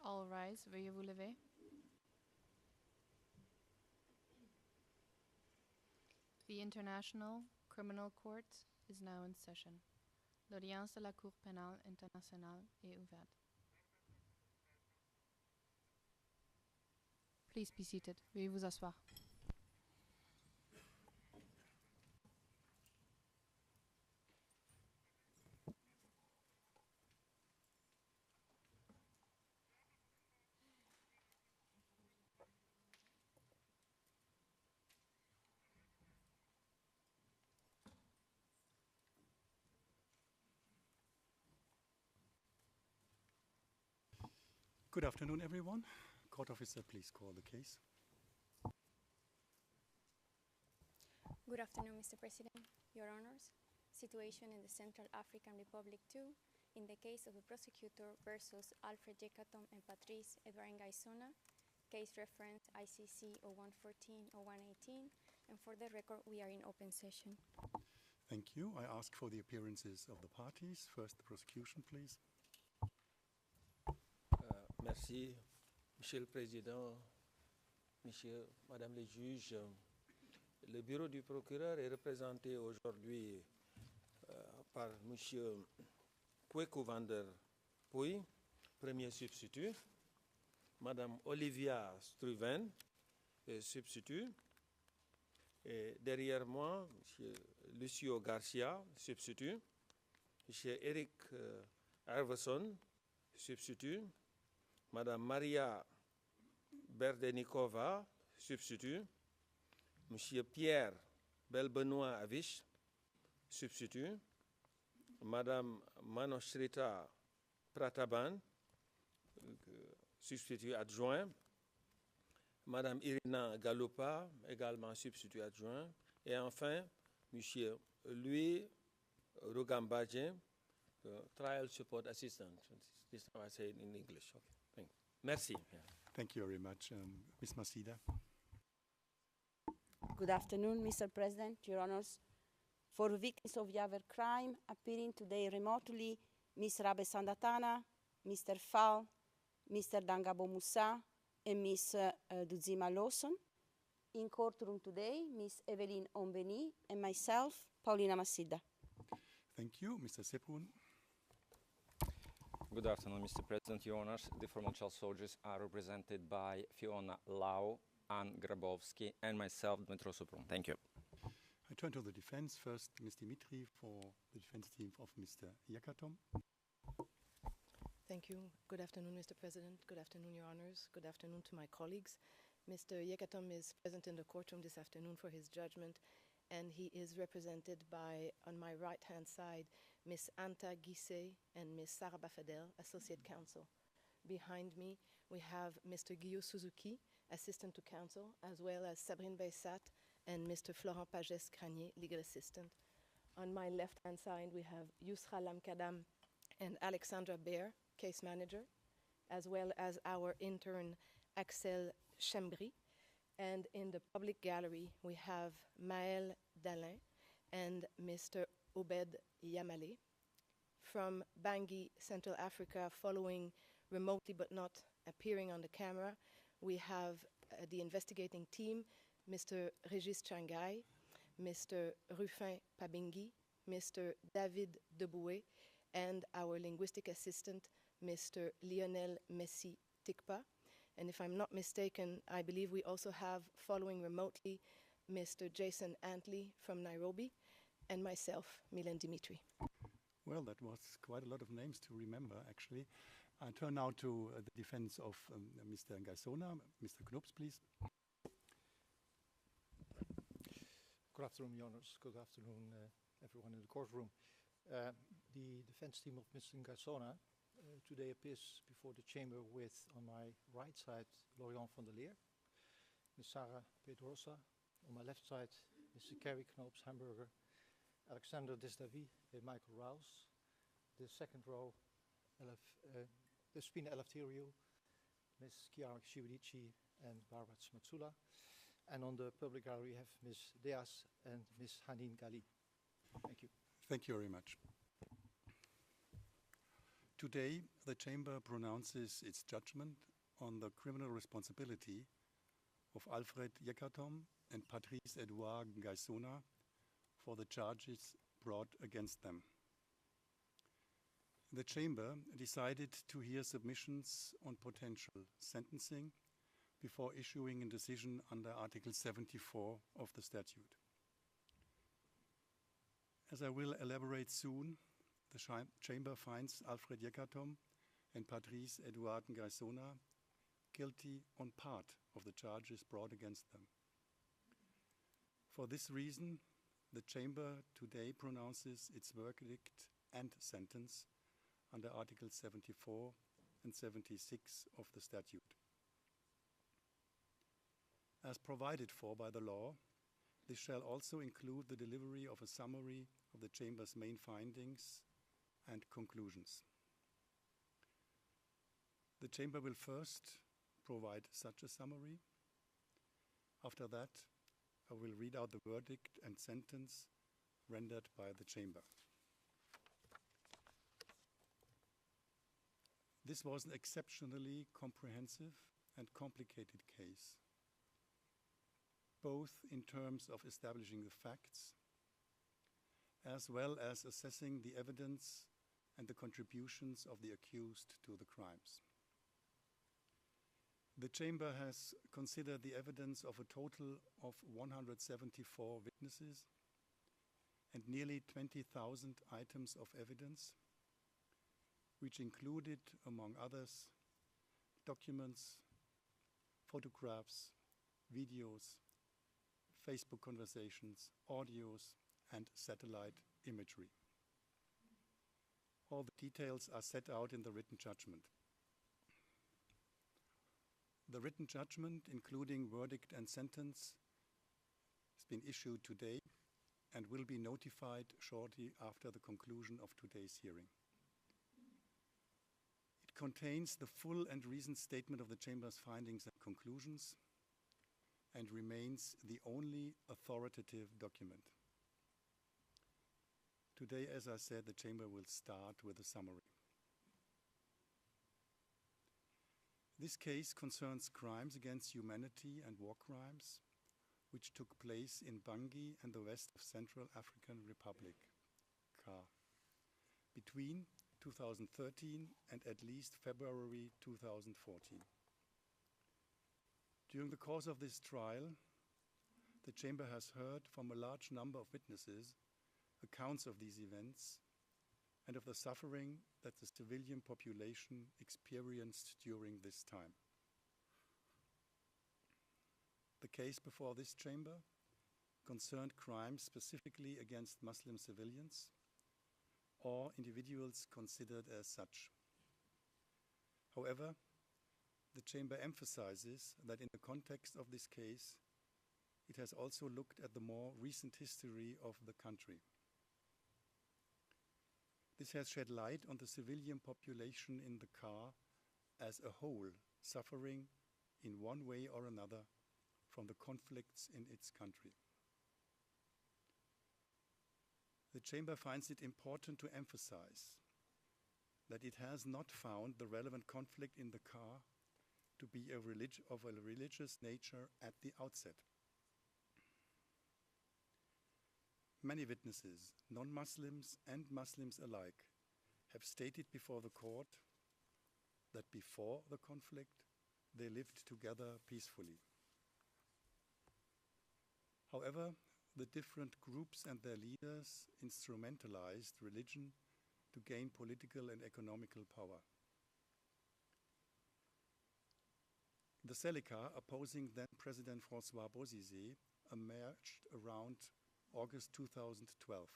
All rise. Veuillez vous lever. The International Criminal Court is now in session. L'audience de la Cour pénale internationale est ouverte. Please be seated. Veuillez vous asseoir. Good afternoon, everyone. Court officer, please call the case. Good afternoon, Mr. President, Your Honors. Situation in the Central African Republic 2 in the case of the prosecutor versus Alfred Yekatom and Patrice Edouard Ngaisona, case reference ICC 0114-0118, and for the record, we are in open session. Thank you. I ask for the appearances of the parties. First, the prosecution, please. Merci, Monsieur le Président, Madame les juges. Le bureau du procureur est représenté aujourd'hui par Monsieur Kweku van der Puy, premier substitut, Madame Olivia Struven, substitut, et derrière moi, Monsieur Lucio Garcia, substitut, Monsieur Eric Arveson, substitut, Madame Maria Berdenikova, substitut, Monsieur Pierre Belbenoit Avish, substitut, Madame Manoshrita Prataban, substitut adjoint, Madame Irina Galupa, également substitut adjoint, et enfin, Monsieur Louis Rugambadje, trial support assistant. This I say it in English. Okay. Merci. Thank you very much. Ms. Masida. Good afternoon, Mr. President, Your Honors. For victims of Yaver crime, appearing today remotely, Ms. Rabe Sandatana, Mr. Fall, Mr. Dangabo Moussa, and Ms. Duzima Lawson. In courtroom today, Ms. Evelyn Ombeni and myself, Paulina Masida. Thank you. Mr. Seprun. Good afternoon, Mr. President, Your Honors. The former child soldiers are represented by Fiona Lau, Anne Grabowski, and myself, Dmitro Supron. Thank you. I turn to the defense. First, Ms. Dimitri for the defense team of Mr. Yekatom. Thank you. Good afternoon, Mr. President. Good afternoon, Your Honors. Good afternoon to my colleagues. Mr. Yekatom is present in the courtroom this afternoon for his judgment, and he is represented by, on my right-hand side, Ms. Anta Gisse and Ms. Sarah Bafadel, Associate Counsel. Behind me, we have Mr. Guillaume Suzuki, Assistant to Counsel, as well as Sabrine Baissat and Mr. Florent Pages-Cranier, Legal Assistant. On my left-hand side, we have Yusra Lamkadam and Alexandra Baer, Case Manager, as well as our intern, Axel Chembry. And in the public gallery, we have Maël Dalin and Mr. Obed Yamale. From Bangui, Central Africa, following remotely but not appearing on the camera, we have the investigating team, Mr. Régis Changai, Mr. Rufin Pabingi, Mr. David Deboué, and our linguistic assistant, Mr. Lionel Messi Tikpa. And if I'm not mistaken, I believe we also have, following remotely, Mr. Jason Antley from Nairobi, and myself, Milan Dimitri. Well, that was quite a lot of names to remember, actually. I turn now to the defense of Mr. Ngaisona. Mr. Knops, please. Good afternoon, Your Honors. Good afternoon, everyone in the courtroom. The defense team of Mr. Ngaisona today appears before the chamber with, on my right side, Lorian van der Leer, Ms. Sarah Pedrosa, on my left side, Mr. Kerry Knoops Hamburger, Alexander Desdavi and Michael Rouse. The second row, the Spina Eleftheriou, Ms. Chiara Shibuichi and Barbara Smatsula. And on the public gallery, we have Ms. Deas and Ms. Hanin Gali. Thank you. Thank you very much. Today, the Chamber pronounces its judgment on the criminal responsibility of Alfred Yekatom and Patrice Edouard Ngaisona for the charges brought against them. The Chamber decided to hear submissions on potential sentencing before issuing a decision under Article 74 of the statute. As I will elaborate soon, the Chamber finds Alfred Yekatom and Patrice Edouard Ngaisona guilty on part of the charges brought against them. For this reason, the Chamber today pronounces its verdict and sentence under Article 74 and 76 of the statute. As provided for by the law, this shall also include the delivery of a summary of the Chamber's main findings and conclusions. The Chamber will first provide such a summary. After that, I will read out the verdict and sentence rendered by the Chamber. This was an exceptionally comprehensive and complicated case, both in terms of establishing the facts, as well as assessing the evidence and the contributions of the accused to the crimes. The Chamber has considered the evidence of a total of 174 witnesses and nearly 20,000 items of evidence, which included, among others, documents, photographs, videos, Facebook conversations, audios, and satellite imagery. All the details are set out in the written judgment. The written judgment, including verdict and sentence, has been issued today and will be notified shortly after the conclusion of today's hearing. It contains the full and reasoned statement of the Chamber's findings and conclusions and remains the only authoritative document. Today, as I said, the Chamber will start with a summary. This case concerns crimes against humanity and war crimes which took place in Bangui and the west of Central African Republic, CAR, between 2013 and at least February 2014. During the course of this trial, the Chamber has heard from a large number of witnesses accounts of these events and of the suffering that the civilian population experienced during this time. The case before this Chamber concerned crimes specifically against Muslim civilians or individuals considered as such. However, the Chamber emphasizes that in the context of this case, it has also looked at the more recent history of the country. This has shed light on the civilian population in the CAR as a whole, suffering in one way or another from the conflicts in its country. The Chamber finds it important to emphasize that it has not found the relevant conflict in the CAR to be of a religious nature at the outset. Many witnesses, non-Muslims and Muslims alike, have stated before the court that before the conflict, they lived together peacefully. However, the different groups and their leaders instrumentalized religion to gain political and economical power. The Seleka, opposing then-President François Bozizé, emerged around August 2012.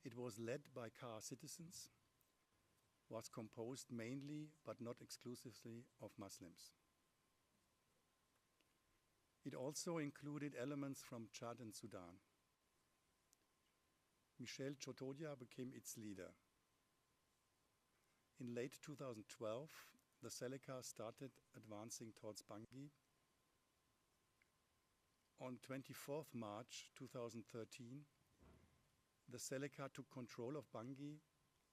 It was led by CAR citizens, was composed mainly but not exclusively of Muslims. It also included elements from Chad and Sudan. Michel Chotodia became its leader. In late 2012, the Seleka started advancing towards Bangui. On 24th March 2013, the Seleka took control of Bangui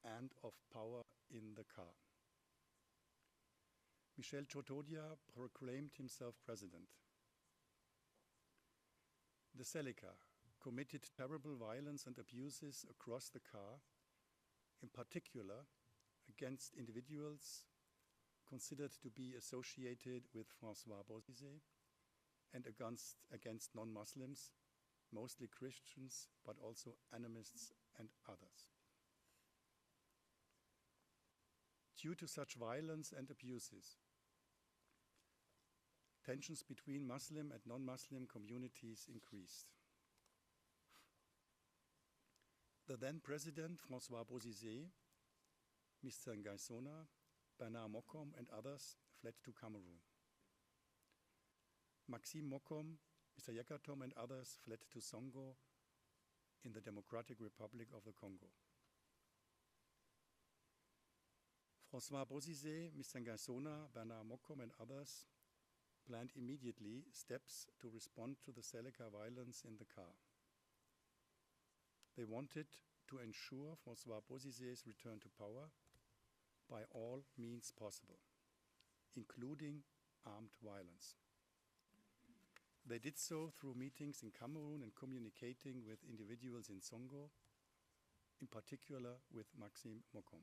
and of power in the car. Michel Chotodia proclaimed himself president. The Celica committed terrible violence and abuses across the car, in particular against individuals considered to be associated with François Bozizé and against non-Muslims, mostly Christians, but also animists and others. Due to such violence and abuses, tensions between Muslim and non-Muslim communities increased. The then president, François Bozizé, Mr. Ngaisona, Bernard Mokom, and others fled to Cameroon. Maxime Mokom, Mr. Yekatom, and others fled to Songo in the Democratic Republic of the Congo. François Bozizé, Mr. Ngaisona, Bernard Mokom, and others planned immediately steps to respond to the Celica violence in the car. They wanted to ensure François Bozizé's return to power by all means possible, including armed violence. They did so through meetings in Cameroon and communicating with individuals in Songo, in particular with Maxime Mokom.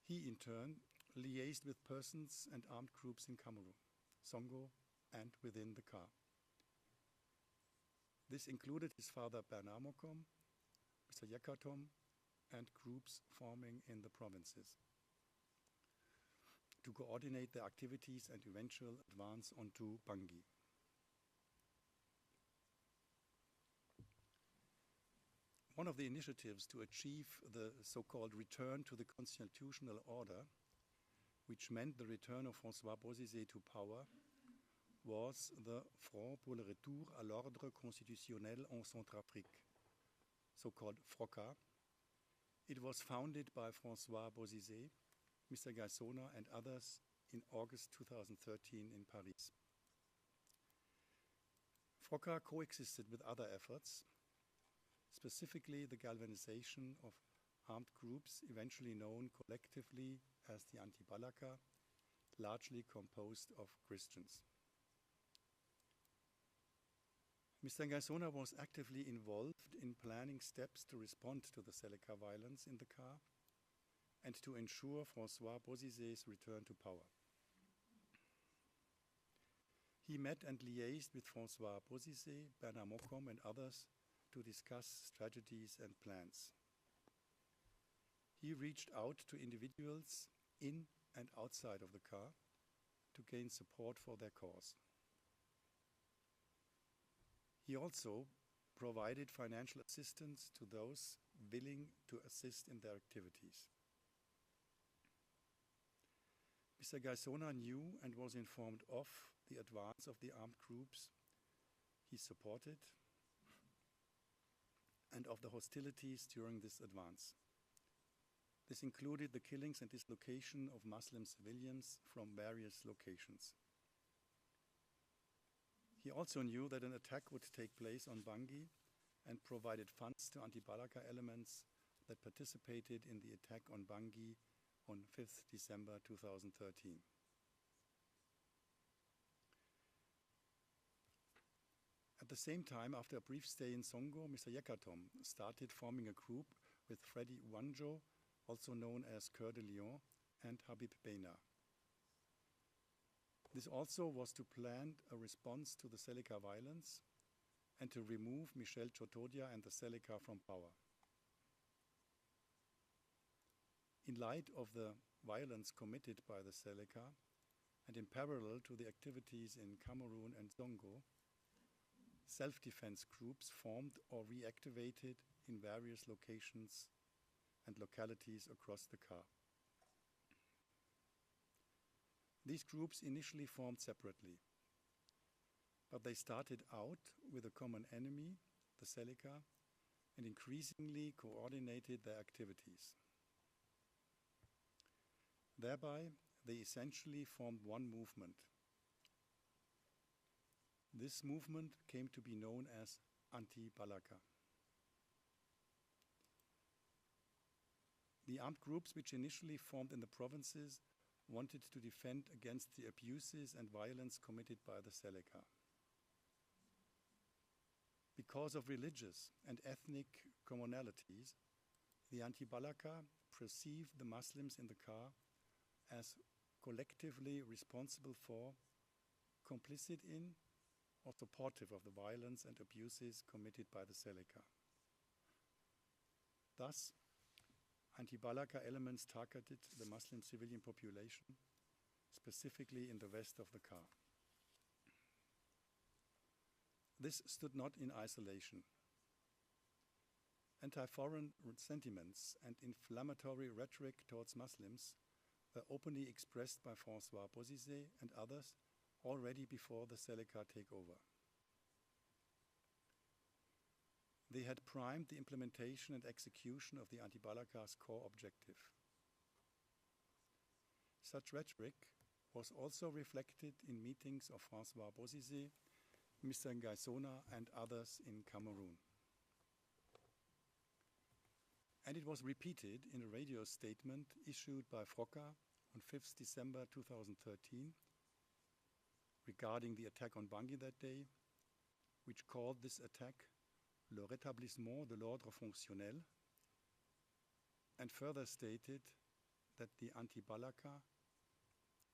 He, in turn, liaised with persons and armed groups in Cameroon, Songo, and within the car. This included his father Bernard Mokom, Mr. Yekatom, and groups forming in the provinces to coordinate their activities and eventual advance onto Bangui. One of the initiatives to achieve the so-called return to the constitutional order, which meant the return of François Bozizé to power, was the Front pour le retour à l'ordre constitutionnel en Centrafrique, so-called FROCA. It was founded by François Bozizé, Mr. Ngaisona, and others in August 2013 in Paris. FROCA coexisted with other efforts, specifically the galvanization of armed groups eventually known collectively as the Anti-Balaka, largely composed of Christians. Mr. Ngaisona was actively involved in planning steps to respond to the Celica violence in the car and to ensure François Bozizé's return to power. He met and liaised with François Bozizé, Bernard Mokom, and others to discuss strategies and plans. He reached out to individuals in and outside of the car to gain support for their cause. He also provided financial assistance to those willing to assist in their activities. Mr. Ngaisona knew and was informed of the advance of the armed groups he supported and of the hostilities during this advance. This included the killings and dislocation of Muslim civilians from various locations. He also knew that an attack would take place on Bangui and provided funds to anti-Balaka elements that participated in the attack on Bangui on 5th December 2013. At the same time, after a brief stay in Songo, Mr. Yekatom started forming a group with Freddy Wanjo, also known as Cœur de Lion, and Habib Beina. This also was to plan a response to the Celica violence and to remove Michel Chotodia and the Celica from power. In light of the violence committed by the Celica, and in parallel to the activities in Cameroon and Songo, self-defense groups formed or reactivated in various locations and localities across the CAR. These groups initially formed separately, but they started out with a common enemy, the Celica, and increasingly coordinated their activities. Thereby, they essentially formed one movement. This movement came to be known as Anti-Balaka. The armed groups which initially formed in the provinces wanted to defend against the abuses and violence committed by the Seleka. Because of religious and ethnic commonalities, the Anti-Balaka perceived the Muslims in the Ka as collectively responsible for, complicit in, or supportive of the violence and abuses committed by the Seleka. Thus, Anti-Balaka elements targeted the Muslim civilian population, specifically in the west of the Ka. This stood not in isolation. Anti-foreign sentiments and inflammatory rhetoric towards Muslims were openly expressed by François Bozizé and others already before the Seleka takeover. They had primed the implementation and execution of the Anti-Balaka's core objective. Such rhetoric was also reflected in meetings of François Bozizé, Mr. Ngaisona, and others in Cameroon. And it was repeated in a radio statement issued by FROCA on 5th December 2013 regarding the attack on Bangui that day, which called this attack le rétablissement de l'ordre fonctionnel, and further stated that the Anti-Balaka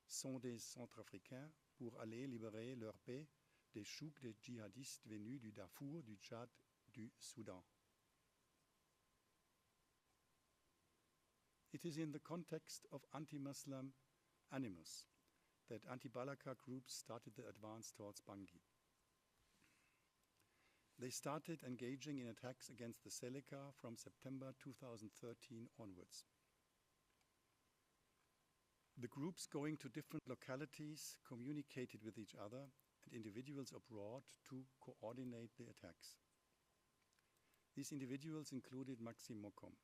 sont des Centrafricains pour aller libérer leur paix des chouks des djihadistes venus du Darfour, du Tchad, du Soudan. It is in the context of anti-Muslim animus that Anti-Balaka groups started the advance towards Bangui. They started engaging in attacks against the Seleka from September 2013 onwards. The groups going to different localities communicated with each other and individuals abroad to coordinate the attacks. These individuals included Maxime Mokom.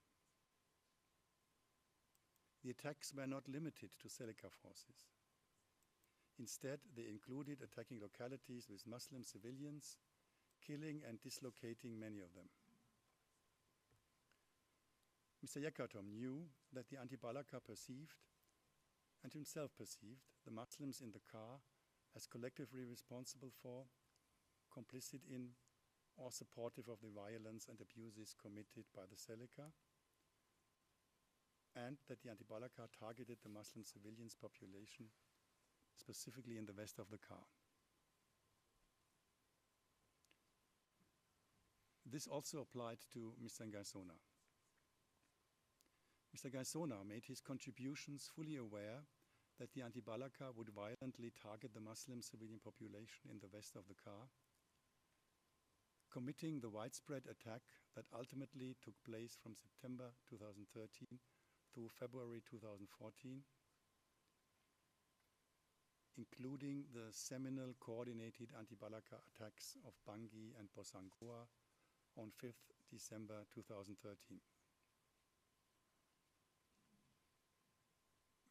The attacks were not limited to Seleka forces. Instead, they included attacking localities with Muslim civilians, killing and dislocating many of them. Mr. Yekatom knew that the Anti-Balaka perceived, and himself perceived, the Muslims in the Ka as collectively responsible for, complicit in, or supportive of the violence and abuses committed by the Seleka, and that the Anti-Balaka targeted the Muslim civilians population, specifically in the west of the Ka. This also applied to Mr. Ngaisona. Mr. Ngaisona made his contributions fully aware that the Anti-Balaka would violently target the Muslim civilian population in the west of the Ka, committing the widespread attack that ultimately took place from September 2013 through February 2014, including the seminal coordinated Anti-Balaka attacks of Bangui and Bosangoa on 5th December 2013.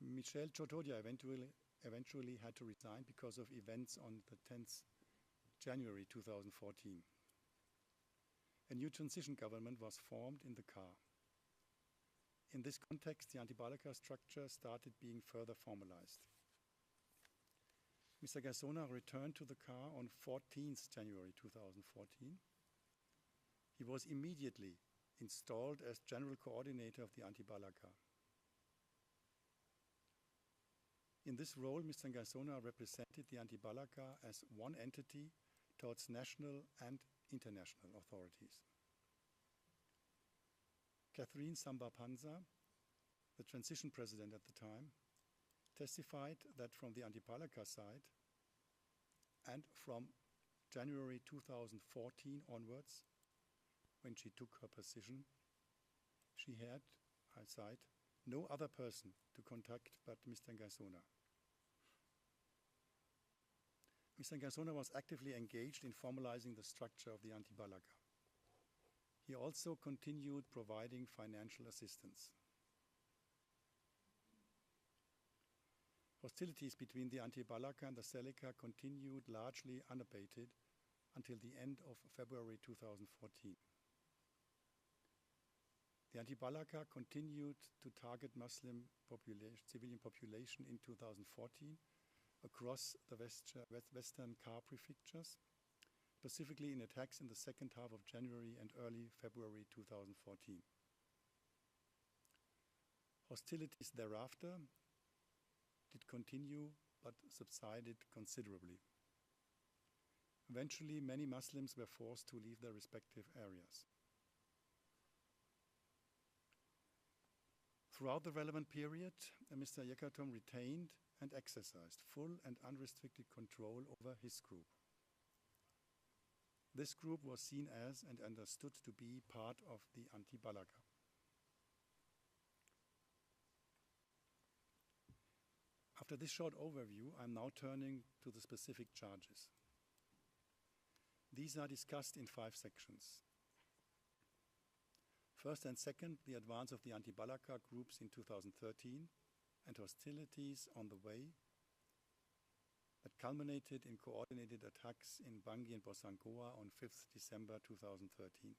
Michel Chotodia eventually had to resign because of events on the 10th January 2014. A new transition government was formed in the Ka. In this context, the Anti-Balaka structure started being further formalized. Mr. Ngaisona returned to the Ka on 14th January 2014. He was immediately installed as General Coordinator of the Anti-Balaka. In this role, Mr. Ngaisona represented the Anti-Balaka as one entity towards national and international authorities. Catherine Samba-Panza, the transition president at the time, testified that from the Anti-Balaka side and from January 2014 onwards, when she took her position, she had, I cite, no other person to contact but Mr. Ngaisona. Mr. Ngaisona was actively engaged in formalizing the structure of the Anti-Balaka. He also continued providing financial assistance. Hostilities between the Anti-Balaka and the Seleka continued largely unabated until the end of February 2014. The anti-Balaka continued to target Muslim civilian population in 2014 across the western Kar prefectures, specifically in attacks in the second half of January and early February 2014. Hostilities thereafter did continue but subsided considerably. Eventually, many Muslims were forced to leave their respective areas. Throughout the relevant period, Mr. Yekatom retained and exercised full and unrestricted control over his group. This group was seen as and understood to be part of the anti-Balaka. After this short overview, I'm now turning to the specific charges. These are discussed in 5 sections. First and second, the advance of the anti-Balaka groups in 2013 and hostilities on the way that culminated in coordinated attacks in Bangui and Bossangoa on 5th December 2013.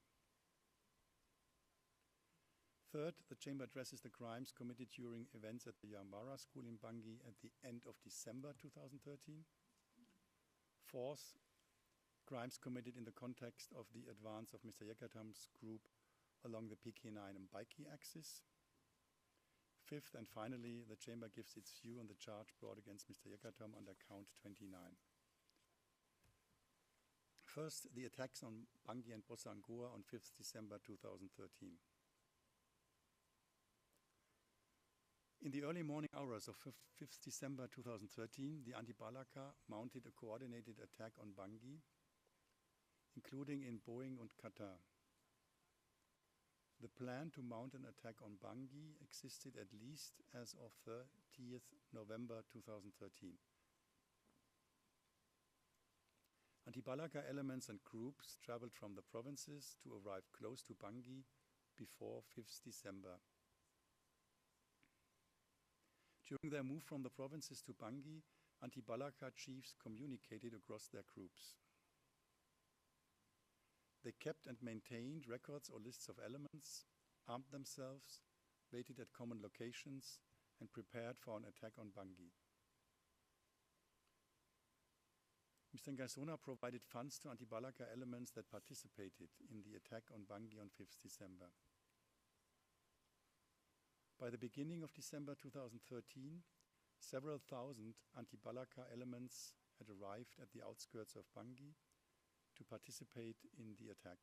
Third, the Chamber addresses the crimes committed during events at the Yambara school in Bangui at the end of December 2013. Fourth, crimes committed in the context of the advance of Mr. Yekatom's group along the PK9 and Baiki axis. Fifth, and finally, the Chamber gives its view on the charge brought against Mr. Yekatom under count 29. First, the attacks on Bangui and Bossangoa on 5th December 2013. In the early morning hours of 5th December 2013, the anti-Balaka mounted a coordinated attack on Bangui, including in Boeing and Qatar. The plan to mount an attack on Bangui existed at least as of 30th November 2013. Anti-Balaka elements and groups traveled from the provinces to arrive close to Bangui before 5th December. During their move from the provinces to Bangui, anti-Balaka chiefs communicated across their groups. They kept and maintained records or lists of elements, armed themselves, waited at common locations, and prepared for an attack on Bangui. Mr. Ngaisona provided funds to anti-Balaka elements that participated in the attack on Bangui on 5th December. By the beginning of December 2013, several thousand anti-Balaka elements had arrived at the outskirts of Bangui to participate in the attack.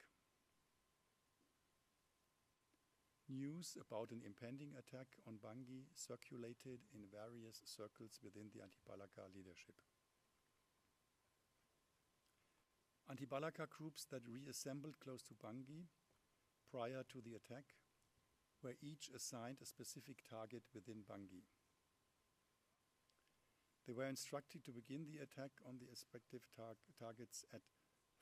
News about an impending attack on Bangui circulated in various circles within the anti-Balaka leadership. Anti-Balaka groups that reassembled close to Bangui prior to the attack were each assigned a specific target within Bangui. They were instructed to begin the attack on the respective targets at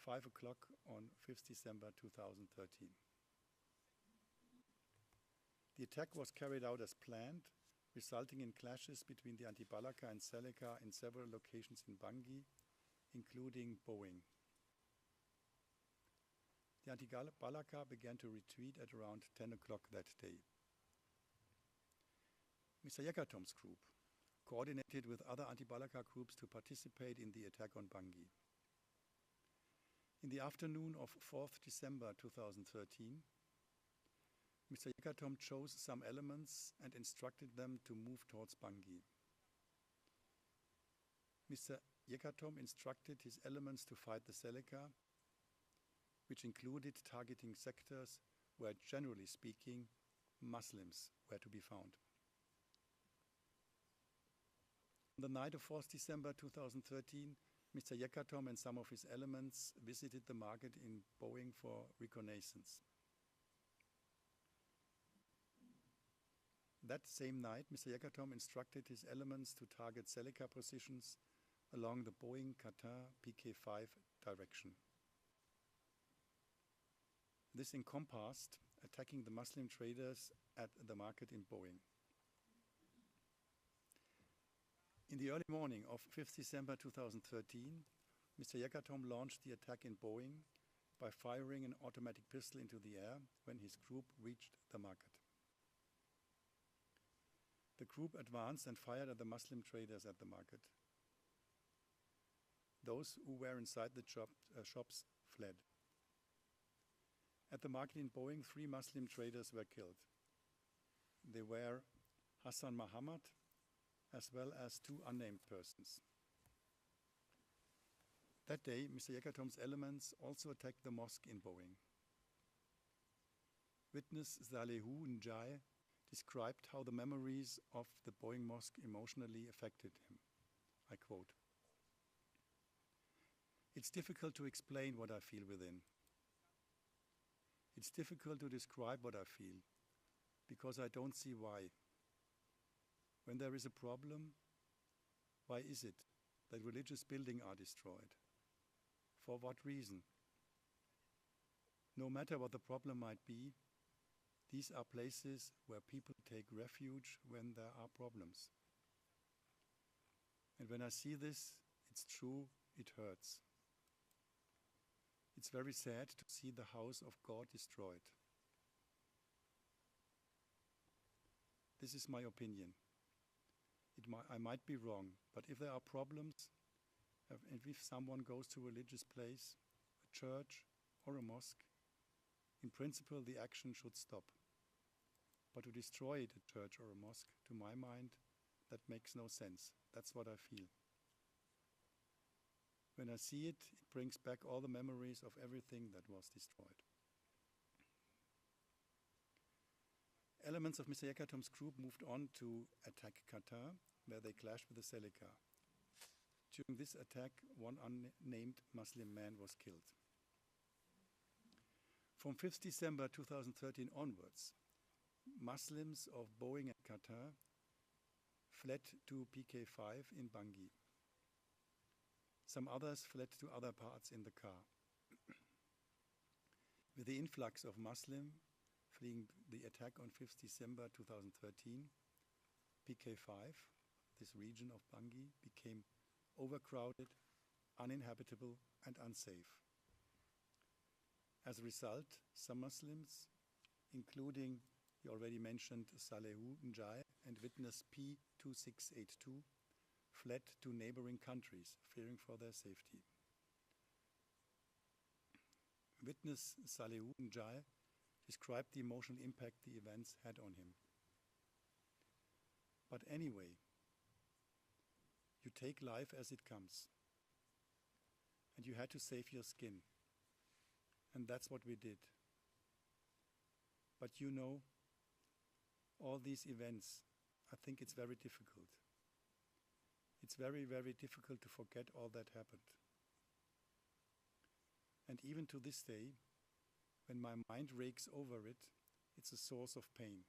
5 o'clock on 5th December 2013. The attack was carried out as planned, resulting in clashes between the anti-Balaka and Seleka in several locations in Bangui, including Boeing. The anti-Balaka began to retreat at around 10 o'clock that day. Mr. Yekatom's group coordinated with other anti-Balaka groups to participate in the attack on Bangui. In the afternoon of 4th December 2013, Mr. Yekatom chose some elements and instructed them to move towards Bangui. Mr. Yekatom instructed his elements to fight the Seleka, which included targeting sectors where, generally speaking, Muslims were to be found. On the night of 4th December 2013, Mr. Yekatom and some of his elements visited the market in Boeing for reconnaissance. That same night, Mr. Yekatom instructed his elements to target Seleka positions along the Boeing-Qatar PK5 direction. This encompassed attacking the Muslim traders at the market in Boeing. In the early morning of 5th December 2013, Mr. Yekatom launched the attack in Boeing, by firing an automatic pistol into the air when his group reached the market. The group advanced and fired at the Muslim traders at the market. Those who were inside the shops fled. At the market in Boeing, 3 Muslim traders were killed. They were Hassan Muhammad, as well as 2 unnamed persons. That day, Mr. Yekatom's elements also attacked the mosque in Boeing. Witness Salehu Njai described how the memories of the Boeing mosque emotionally affected him. I quote, "It's difficult to explain what I feel within. It's difficult to describe what I feel, because I don't see why. When there is a problem, why is it that religious buildings are destroyed? For what reason? No matter what the problem might be, these are places where people take refuge when there are problems. And when I see this, it's true, it hurts. It's very sad to see the house of God destroyed. This is my opinion. I might be wrong, but if there are problems, and if someone goes to a religious place, a church or a mosque, in principle the action should stop. But to destroy a church or a mosque, to my mind, that makes no sense. That's what I feel. When I see it, it brings back all the memories of everything that was destroyed." Elements of Mr. Yekatom's group moved on to attack Qatar, where they clashed with the Seleka. During this attack, 1 unnamed Muslim man was killed. From 5th December 2013 onwards, Muslims of Boeing and Qatar fled to PK5 in Bangui. Some others fled to other parts in the car. With the influx of Muslims fleeing the attack on 5th December 2013, PK5, this region of Bangui, became overcrowded, uninhabitable, and unsafe. As a result, some Muslims, including the already mentioned Salehu Njai and witness P2682, fled to neighboring countries, fearing for their safety. Witness Salehu Njai described the emotional impact the events had on him. But anyway, you take life as it comes, and you had to save your skin, and that's what we did. But you know, all these events, I think it's very difficult. It's very, very difficult to forget all that happened. And even to this day, when my mind rakes over it, it's a source of pain.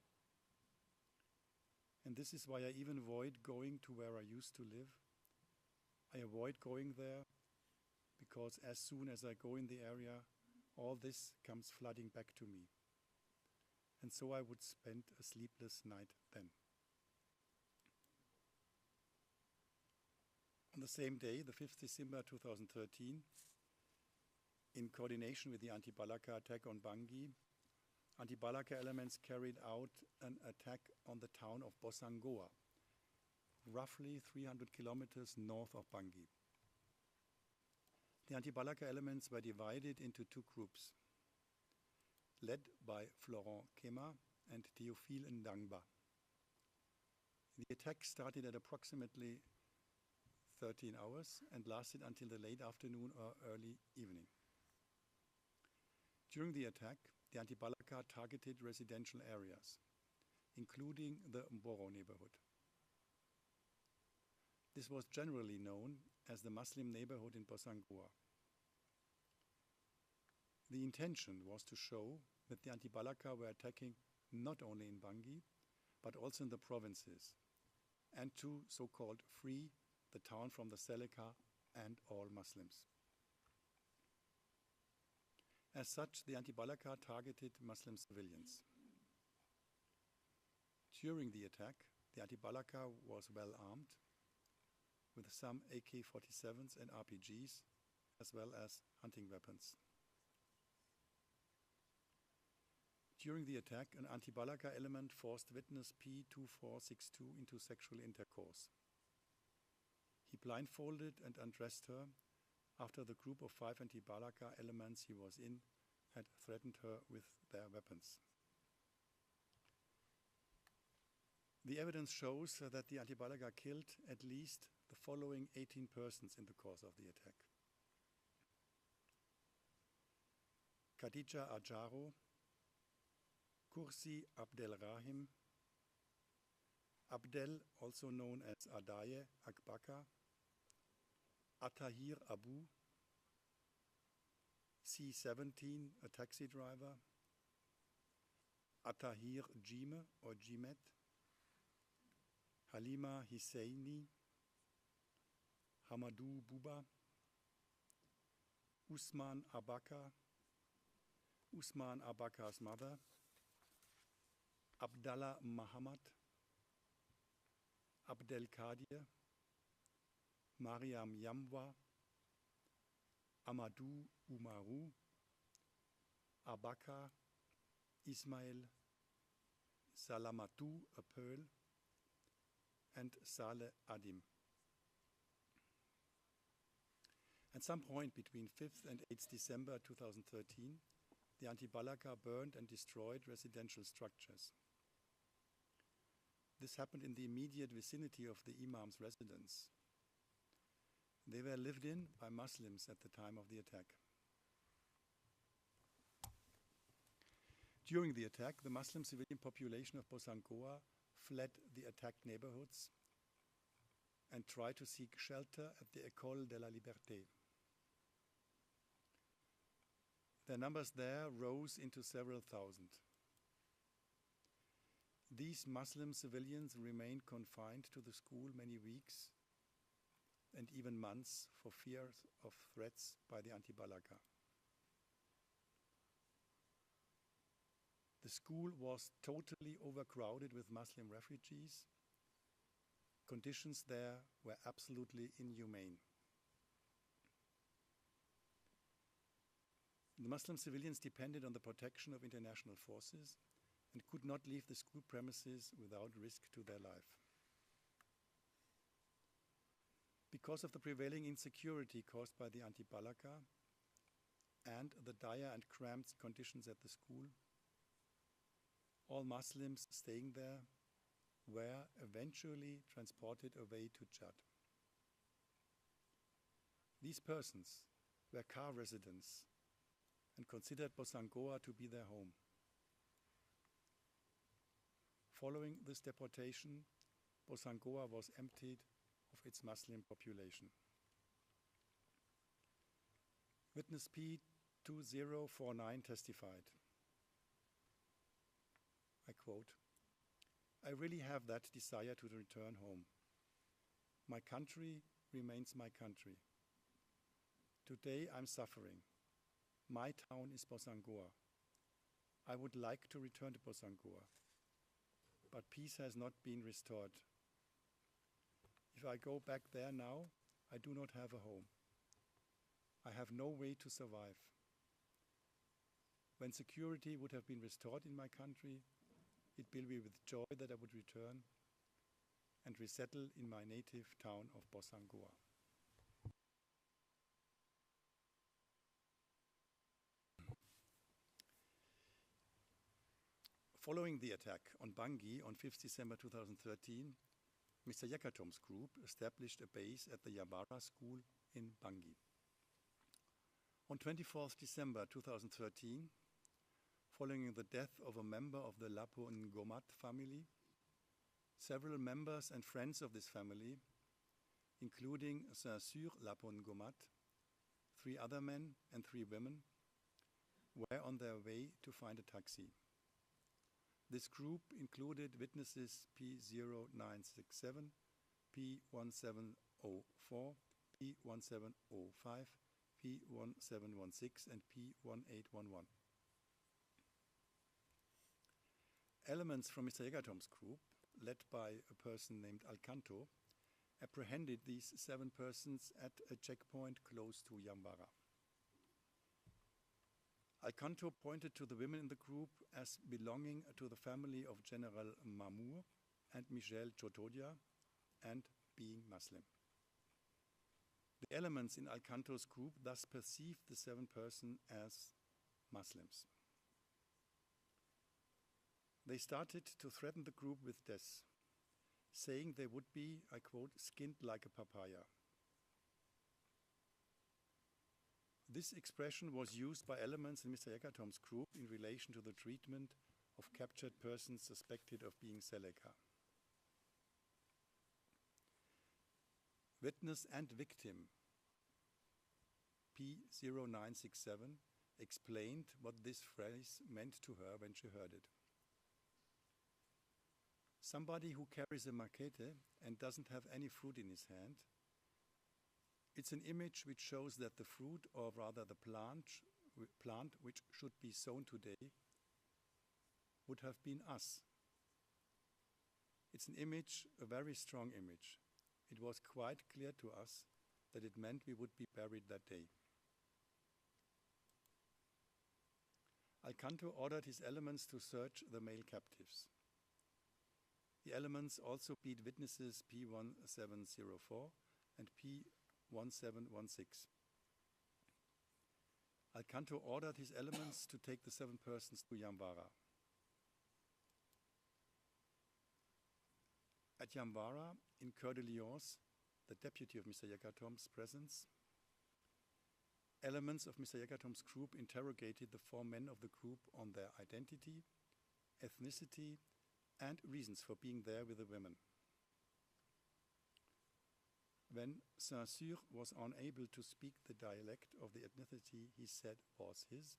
And this is why I even avoid going to where I used to live. I avoid going there because as soon as I go in the area, all this comes flooding back to me. And so I would spend a sleepless night then. On the same day, the 5th December 2013, in coordination with the anti-Balaka attack on Bangui, anti-Balaka elements carried out an attack on the town of Bosangoa, roughly 300 kilometers north of Bangui. The anti-Balaka elements were divided into 2 groups, led by Florent Kema and Théophile Ndangba. The attack started at approximately 13 hours and lasted until the late afternoon or early evening. During the attack, the anti-Balaka targeted residential areas, including the Mboro neighborhood. This was generally known as the Muslim neighborhood in Bosangoa. The intention was to show that the anti-Balaka were attacking not only in Bangui, but also in the provinces, and to so-called free the town from the Seleka and all Muslims. As such, the anti-Balaka targeted Muslim civilians. During the attack, the anti-Balaka was well armed with some AK-47s and RPGs, as well as hunting weapons. During the attack, an anti-Balaka element forced witness P2462 into sexual intercourse. He blindfolded and undressed her after the group of 5 anti-Balaka elements he was in had threatened her with their weapons. The evidence shows that the anti-Balaka killed at least the following 18 persons in the course of the attack. Khadija Ajaro, Kursi Abdelrahim, Abdel, also known as Adaye Akbaka, Atahir Abu, C17, a taxi driver, Atahir Jime or Jimet, Halima Husseini, Hamadou Buba, Usman Abaka, Usman Abaka's mother, Abdallah Muhammad, Abdel Kadir, Mariam Yamwa, Amadou Umaru, Abaka, Ismail, Salamatou, a Pearl, and Saleh Adim. At some point between 5th and 8th December 2013, the anti-Balaka burned and destroyed residential structures. This happened in the immediate vicinity of the Imam's residence. They were lived in by Muslims at the time of the attack. During the attack, the Muslim civilian population of Bossangoa fled the attacked neighborhoods and tried to seek shelter at the École de la Liberté. Their numbers there rose into several thousand. These Muslim civilians remained confined to the school many weeks and even months for fear of threats by the anti-Balaka. The school was totally overcrowded with Muslim refugees. Conditions there were absolutely inhumane. The Muslim civilians depended on the protection of international forces and could not leave the school premises without risk to their life. Because of the prevailing insecurity caused by the anti-Balaka and the dire and cramped conditions at the school, all Muslims staying there were eventually transported away to Chad. These persons were car residents and considered Bossangoa to be their home. Following this deportation, Bossangoa was emptied of its Muslim population. Witness P2049 testified, I quote, "I really have that desire to return home. My country remains my country. Today I'm suffering. My town is Bossangoa. I would like to return to Bossangoa, but peace has not been restored. If I go back there now, I do not have a home. I have no way to survive. When security would have been restored in my country, it will be with joy that I would return and resettle in my native town of Bossangoa." Following the attack on Bangui on 5th December 2013, Mr. Yekatom's group established a base at the Yabara school in Bangui. On 24th December 2013, following the death of a member of the Lapo Ngomat family, several members and friends of this family, including Saint-Cyr Lapo Ngomat, 3 other men and 3 women, were on their way to find a taxi. This group included witnesses P0967, P1704, P1705, P1716, and P1811. Elements from Mr. Yekatom's group, led by a person named Alcanto, apprehended these 7 persons at a checkpoint close to Yambara. Alcanto pointed to the women in the group as belonging to the family of General Mamour and Michel Chotodia and being Muslim. The elements in Alcanto's group thus perceived the 7 persons as Muslims. They started to threaten the group with death, saying they would be, I quote, skinned like a papaya. This expression was used by elements in Mr. Yekatom's group in relation to the treatment of captured persons suspected of being Seleka. Witness and victim P0967 explained what this phrase meant to her when she heard it. Somebody who carries a machete and doesn't have any fruit in his hand. It's an image which shows that the fruit, or rather the plant which should be sown today, would have been us. It's an image, a very strong image. It was quite clear to us that it meant we would be buried that day. Alcanto ordered his elements to search the male captives. The elements also beat witnesses P1704 and P1716. Alcanto ordered his elements to take the 7 persons to Yamwara. At Yamwara, in Coeur de Lions, the deputy of Mr. Yekatom's presence, elements of Mr. Yekatom's group interrogated the 4 men of the group on their identity, ethnicity, and reasons for being there with the women. When Saint-Cyr was unable to speak the dialect of the ethnicity he said was his,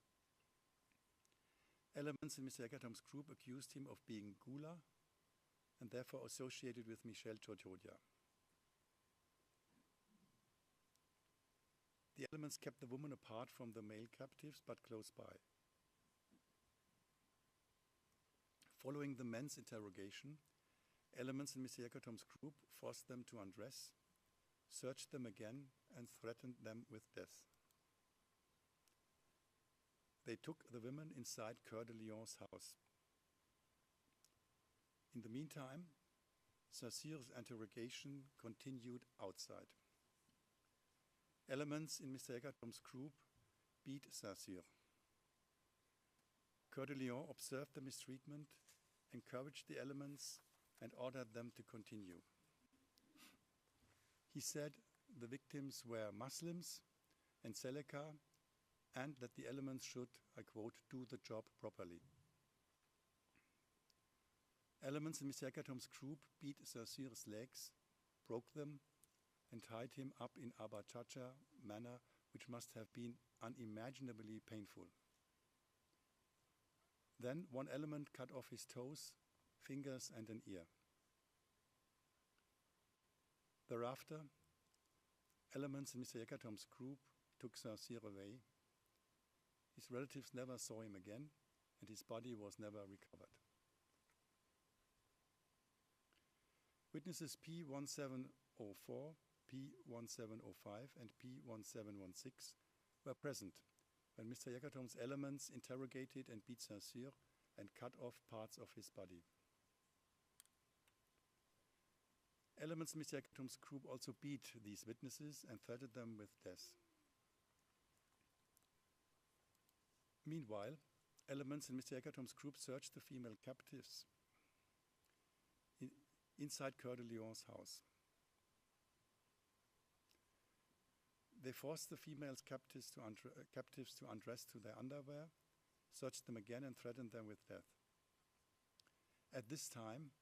elements in Mr. Yekatom's group accused him of being Gula and therefore associated with Michel Chotodia. The elements kept the woman apart from the male captives, but close by. Following the men's interrogation, elements in Mr. Yekatom's group forced them to undress, searched them again, and threatened them with death. They took the women inside Coeur de Lions' house. In the meantime, Saint-Cyr's interrogation continued outside. Elements in Mr. Yekatom's group beat Saint-Cyr. Coeur de Lions observed the mistreatment, encouraged the elements, and ordered them to continue. He said the victims were Muslims and Seleka, and that the elements should, I quote, do the job properly. Elements in Mr. Yekatom's group beat Saint-Cyr's legs, broke them, and tied him up in abachacha manner, which must have been unimaginably painful. Then one element cut off his toes, fingers, and an ear. Thereafter, elements in Mr. Yekatom's group took Saint-Cyr away. His relatives never saw him again, and his body was never recovered. Witnesses P1704, P1705, and P1716 were present when Mr. Yekatom's elements interrogated and beat Saint-Cyr and cut off parts of his body. Elements in Mr. Yekatom's group also beat these witnesses and threatened them with death. Meanwhile, elements in Mr. Yekatom's group searched the female captives inside Coeur de Lions' house. They forced the female captives to undress to their underwear, searched them again, and threatened them with death. At this time,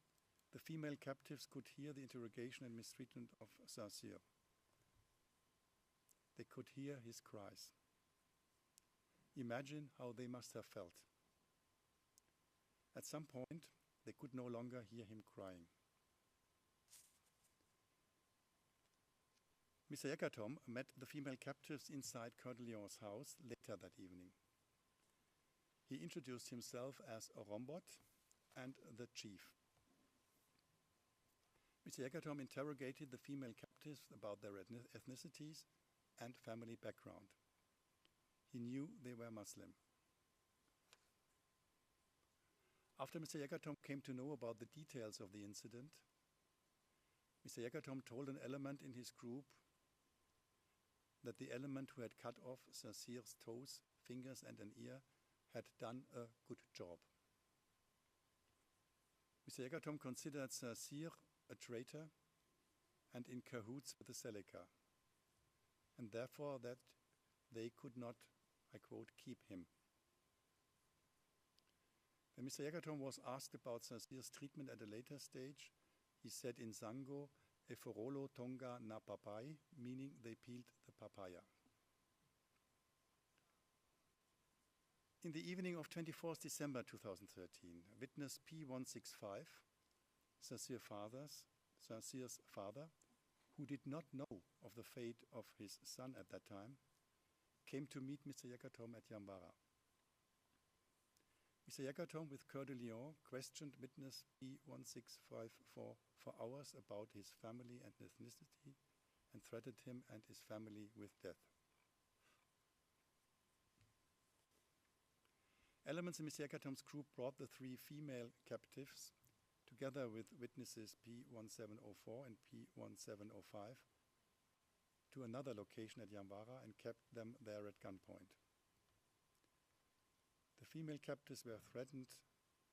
the female captives could hear the interrogation and mistreatment of Saint-Cyr. They could hear his cries. Imagine how they must have felt. At some point, they could no longer hear him crying. Mr. Yekatom met the female captives inside Coeur de Lions' house later that evening. He introduced himself as Rombot and the chief. Mr. Yekatom interrogated the female captives about their ethnicities and family background. He knew they were Muslim. After Mr. Yekatom came to know about the details of the incident, Mr. Yekatom told an element in his group that the element who had cut off Saint-Cyr's toes, fingers and an ear had done a good job. Mr. Yekatom considered Saint-Cyr a traitor and in cahoots with the Seleka, and therefore that they could not, I quote, keep him. When Mr. Yekatom was asked about Saint-Cyr's treatment at a later stage, he said in Sango, "E forolo tonga na papai," meaning they peeled the papaya. In the evening of 24th December 2013, witness P165, Saint-Cyr's father, who did not know of the fate of his son at that time, came to meet Mr. Yekatom at Yambara. Mr. Yekatom, with Coeur de Lion, questioned witness P1654 for hours about his family and ethnicity and threatened him and his family with death. Elements in Mr. Yekatom's group brought the three female captives, together with witnesses P1704 and P1705, to another location at Yambara and kept them there at gunpoint. The female captives were threatened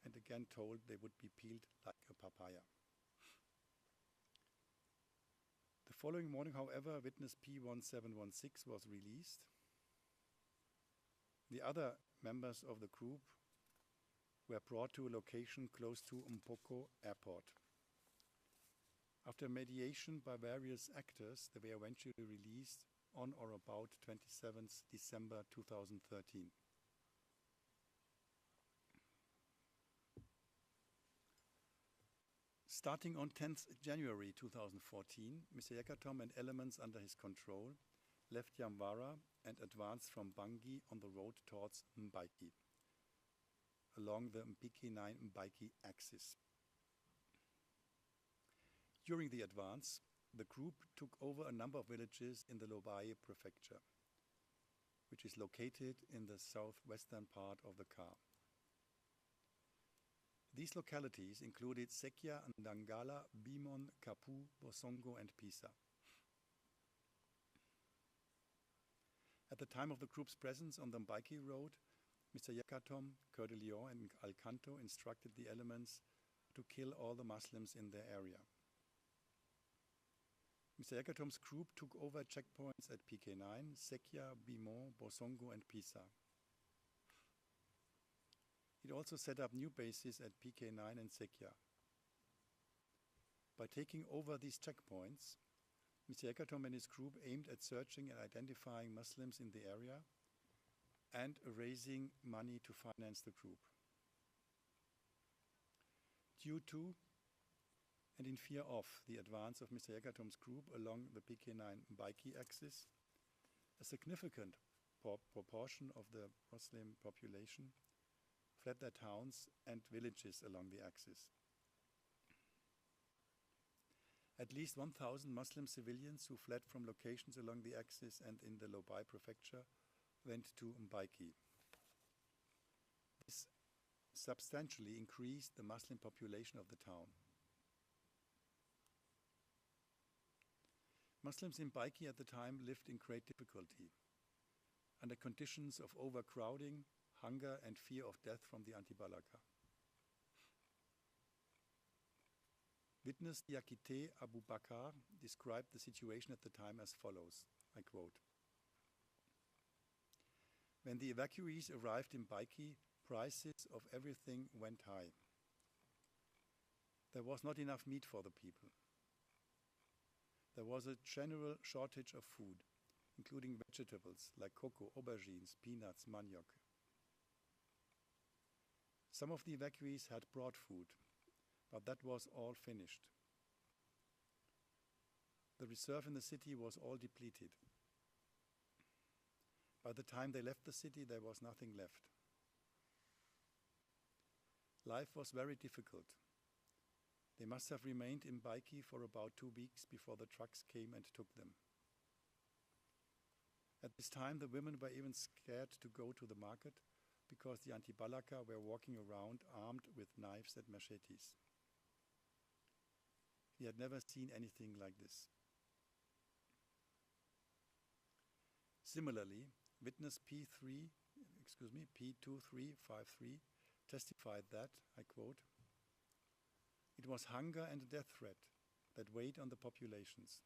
and again told they would be peeled like a papaya. The following morning, however, witness P1716 was released. The other members of the group were brought to a location close to Mpoko Airport. After mediation by various actors, they were eventually released on or about 27th December 2013. Starting on 10th January 2014, Mr. Yekatom and elements under his control left Yambara and advanced from Bangui on the road towards Mbaiki, along the Mpiki-9-Mbaiki axis. During the advance, the group took over a number of villages in the Lobaye prefecture, which is located in the southwestern part of the Ka. These localities included Sekia, Ndangala, Bimon, Kapu, Bosongo, and Pisa. At the time of the group's presence on the Mbaiki road, Mr. Yekatom, Coeur de Lion, and Alcanto instructed the elements to kill all the Muslims in their area. Mr. Yekatom's group took over checkpoints at PK9, Sekia, Bimon, Bosongo, and Pisa. It also set up new bases at PK9 and Sekia. By taking over these checkpoints, Mr. Yekatom and his group aimed at searching and identifying Muslims in the area and raising money to finance the group. Due to and in fear of the advance of Mr. Yekatom's group along the PK9-Mbaiki axis, a significant proportion of the Muslim population fled their towns and villages along the axis. At least 1,000 Muslim civilians who fled from locations along the axis and in the Lobaye prefecture went to Mbaiki. This substantially increased the Muslim population of the town. Muslims in Mbaiki at the time lived in great difficulty, under conditions of overcrowding, hunger, and fear of death from the Anti-Balaka. Witness Diakité Abu Bakr described the situation at the time as follows, I quote, "When the evacuees arrived in Mbaiki, prices of everything went high. There was not enough meat for the people. There was a general shortage of food, including vegetables like cocoa, aubergines, peanuts, manioc. Some of the evacuees had brought food, but that was all finished. The reserve in the city was all depleted. By the time they left the city, there was nothing left. Life was very difficult. They must have remained in Mbaiki for about 2 weeks before the trucks came and took them. At this time, the women were even scared to go to the market because the anti-Balaka were walking around armed with knives and machetes. He had never seen anything like this. Similarly, witness P2353 testified that, I quote, "It was hunger and a death threat that weighed on the populations.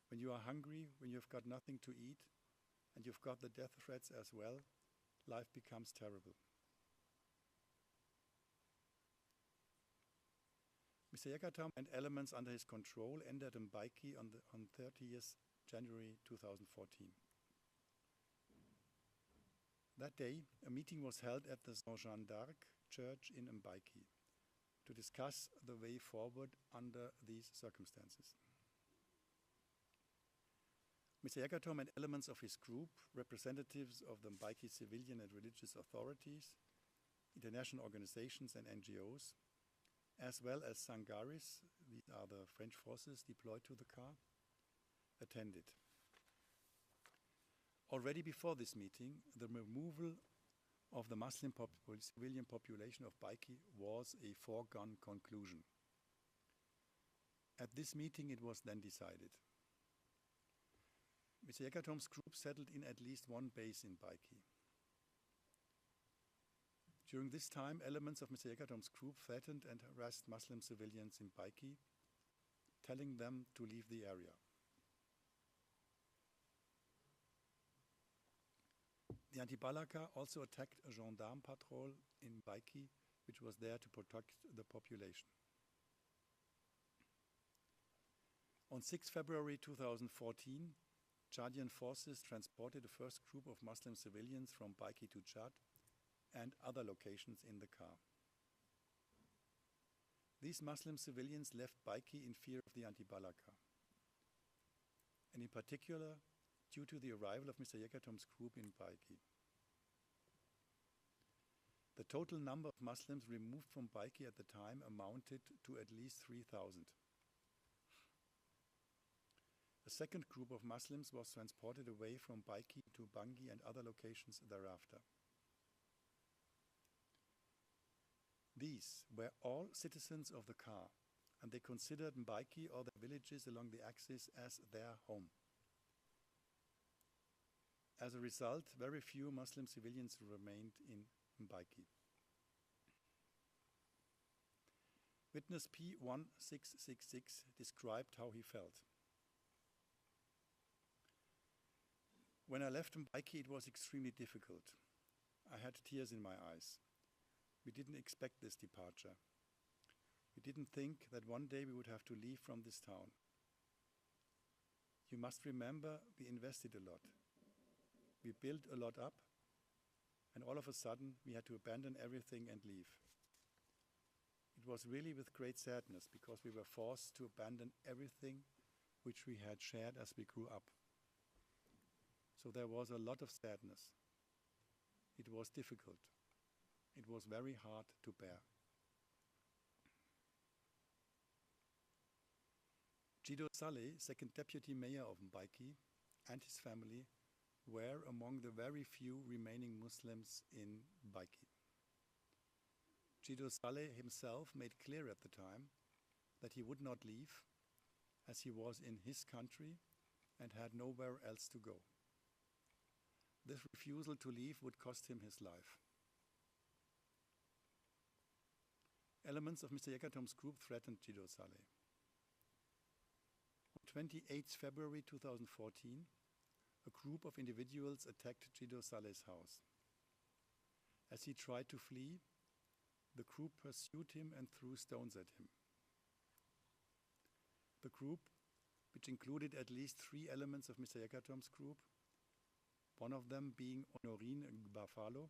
When you are hungry, when you've got nothing to eat, and you've got the death threats as well, life becomes terrible." Mr. Yekatom and elements under his control entered Mbaiki on 30th January 2014. That day, a meeting was held at the Saint Jeanne d'Arc church in Mbaiki to discuss the way forward under these circumstances. Mr. Yekatom and elements of his group, representatives of the Mbaiki civilian and religious authorities, international organizations and NGOs, as well as Sangaris, these are the French forces deployed to the CAR, attended. Already before this meeting, the removal of the Muslim civilian population of Baiki was a foregone conclusion. At this meeting, it was then decided. Mr. Yekatom's group settled in at least one base in Baiki. During this time, elements of Mr. Yekatom's group threatened and harassed Muslim civilians in Baiki, telling them to leave the area. The anti-Balaka also attacked a gendarme patrol in Baiki, which was there to protect the population. On 6 February 2014, Chadian forces transported the first group of Muslim civilians from Baiki to Chad and other locations in the CAR. These Muslim civilians left Baiki in fear of the anti-Balaka, and in particular due to the arrival of Mr. Yekatom's group in Baiki. The total number of Muslims removed from Baiki at the time amounted to at least 3,000. A second group of Muslims was transported away from Baiki to Bangui and other locations thereafter. These were all citizens of the CAR, and they considered Mbaiki or their villages along the axis as their home. As a result, very few Muslim civilians remained in Mbaiki. Witness P1666 described how he felt. When I left Mbaiki, it was extremely difficult. I had tears in my eyes. We didn't expect this departure. We didn't think that one day we would have to leave from this town. You must remember, we invested a lot. We built a lot up, and all of a sudden we had to abandon everything and leave. It was really with great sadness because we were forced to abandon everything which we had shared as we grew up. So there was a lot of sadness. It was difficult. It was very hard to bear. Jido Saleh, second deputy mayor of Mbaiki, and his family were among the very few remaining Muslims in Mbaiki. Jido Saleh himself made clear at the time that he would not leave, as he was in his country and had nowhere else to go. This refusal to leave would cost him his life. Elements of Mr. Yekatom's group threatened Jido Saleh. On 28 February 2014, a group of individuals attacked Jido Saleh's house. As he tried to flee, the group pursued him and threw stones at him. The group, which included at least 3 elements of Mr. Yekatom's group, one of them being Honorine Gbafalo,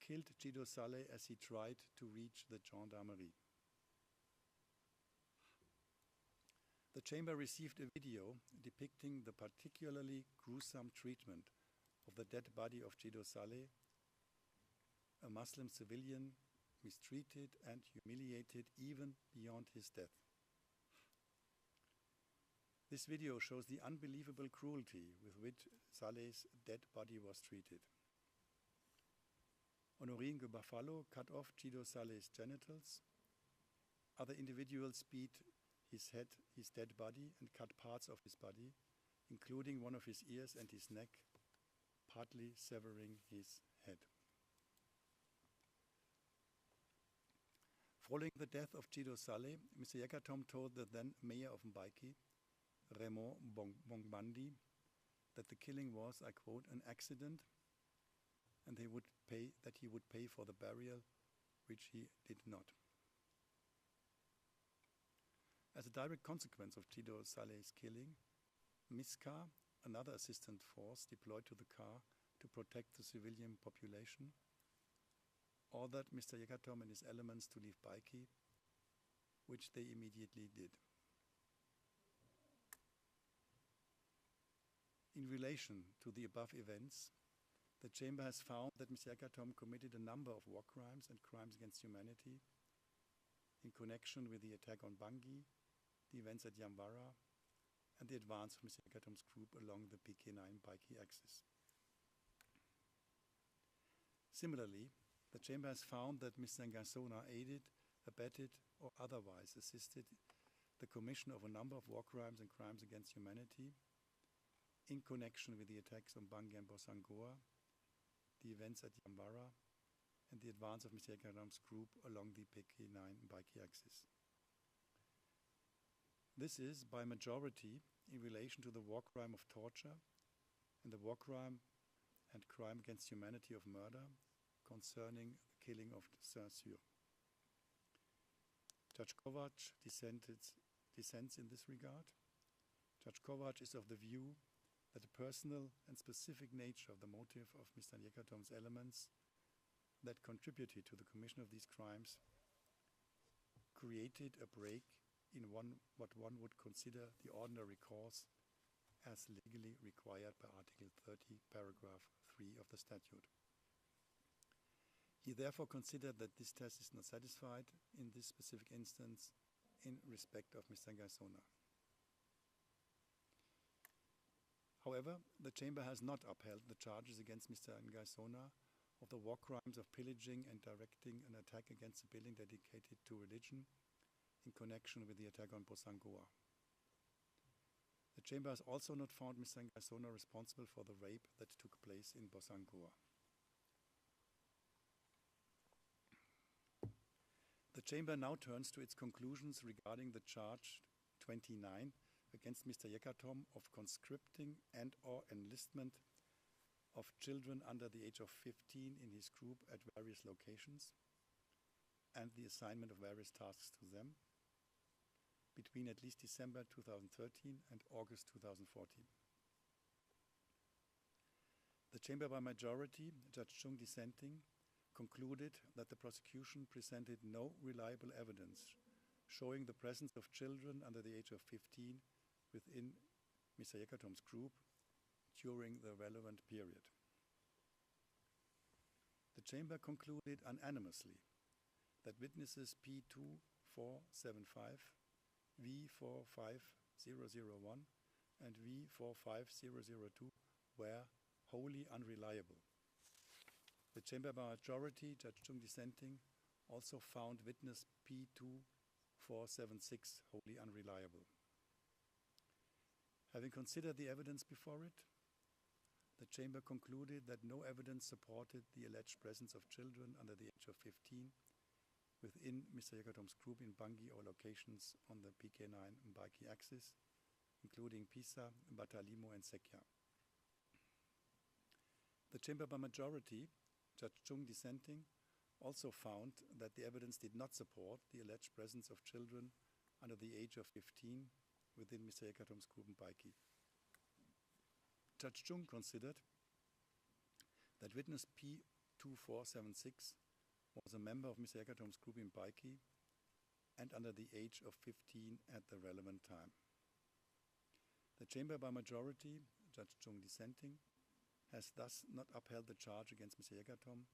killed Jido Saleh as he tried to reach the gendarmerie. The chamber received a video depicting the particularly gruesome treatment of the dead body of Jido Saleh, a Muslim civilian mistreated and humiliated even beyond his death. This video shows the unbelievable cruelty with which Saleh's dead body was treated. Honorine Buffalo cut off Chido Saleh's genitals. Other individuals beat his head, his dead body, and cut parts of his body, including one of his ears and his neck, partly severing his head. Following the death of Chido Saleh, Mr. Yekatom told the then mayor of Mbaiki, Raymond Bongbandi, that the killing was, I quote, an accident, and he would pay for the burial, which he did not. As a direct consequence of Chido Saleh's killing, MISCA, another assistant force deployed to the car to protect the civilian population, ordered Mr. Yekatom and his elements to leave Baiki, which they immediately did. In relation to the above events, the Chamber has found that Mr. Yekatom committed a number of war crimes and crimes against humanity in connection with the attack on Bangui, the events at Yamwara, and the advance of Mr. Yekatom's group along the PK9-Baiki axis. Similarly, the Chamber has found that Mr. Ngasona aided, abetted, or otherwise assisted the commission of a number of war crimes and crimes against humanity in connection with the attacks on Bangui and Bosangoa, the events at Yamwara, and the advance of Mr. Yekatom's group along the PK9-Baiki axis. This is by majority in relation to the war crime of torture and the war crime and crime against humanity of murder concerning the killing of Saint-Cyr. Judge Kovac dissents in this regard. Judge Kovac is of the view that the personal and specific nature of the motive of Mr. Yekatom's elements that contributed to the commission of these crimes created a break in what one would consider the ordinary course as legally required by Article 30, paragraph 3 of the statute. He therefore considered that this test is not satisfied in this specific instance in respect of Mr. Ngasona. However, the Chamber has not upheld the charges against Mr. Ngasona of the war crimes of pillaging and directing an attack against a building dedicated to religion in connection with the attack on Bosangoa. The Chamber has also not found Mr. Ngasona responsible for the rape that took place in Bosangoa. The Chamber now turns to its conclusions regarding the charge 29 against Mr. Yekatom of conscripting and/or enlistment of children under the age of 15 in his group at various locations and the assignment of various tasks to them between at least December 2013 and August 2014. The Chamber by majority, Judge Chung dissenting, concluded that the prosecution presented no reliable evidence showing the presence of children under the age of 15 within Mr. Yekatom's group during the relevant period. The Chamber concluded unanimously that witnesses P2475, V45001, and V45002 were wholly unreliable. The Chamber by majority, Judge Chung dissenting, also found witness P2476 wholly unreliable. Having considered the evidence before it, the Chamber concluded that no evidence supported the alleged presence of children under the age of 15 within Mr. Yekatom's group in Bangui or locations on the PK9-Mbaiki axis, including Pisa, Batalimo, and Sekia. The Chamber by majority, Judge Chung dissenting, also found that the evidence did not support the alleged presence of children under the age of 15 within Mr. Yekatom's group in Baiki. Judge Chung considered that witness P2476 was a member of Mr. Yekatom's group in Baiki and under the age of 15 at the relevant time. The Chamber by majority, Judge Chung dissenting, has thus not upheld the charge against Mr. Yekatom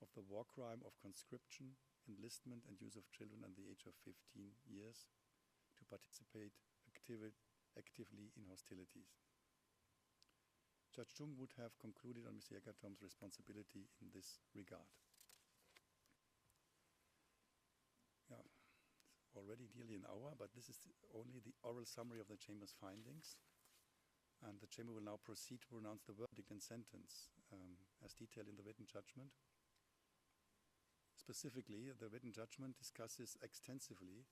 of the war crime of conscription, enlistment, and use of children under the age of 15 years to participate actively in hostilities. Judge Chung would have concluded on Mr. Yekatom's responsibility in this regard. Yeah, it's already nearly an hour, but this is only the oral summary of the Chamber's findings. And the Chamber will now proceed to pronounce the verdict and sentence as detailed in the written judgment. Specifically, the written judgment discusses extensively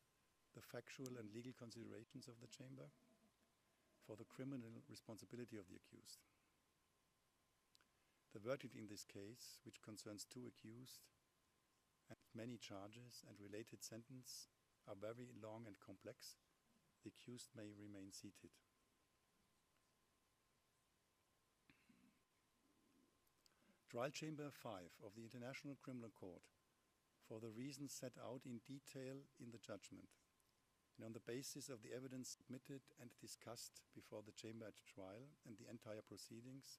the factual and legal considerations of the Chamber for the criminal responsibility of the accused. The verdict in this case, which concerns 2 accused and many charges and related sentence, are very long and complex. The accused may remain seated. Trial Chamber 5 of the International Criminal Court, for the reasons set out in detail in the judgment, and on the basis of the evidence submitted and discussed before the Chamber at trial and the entire proceedings,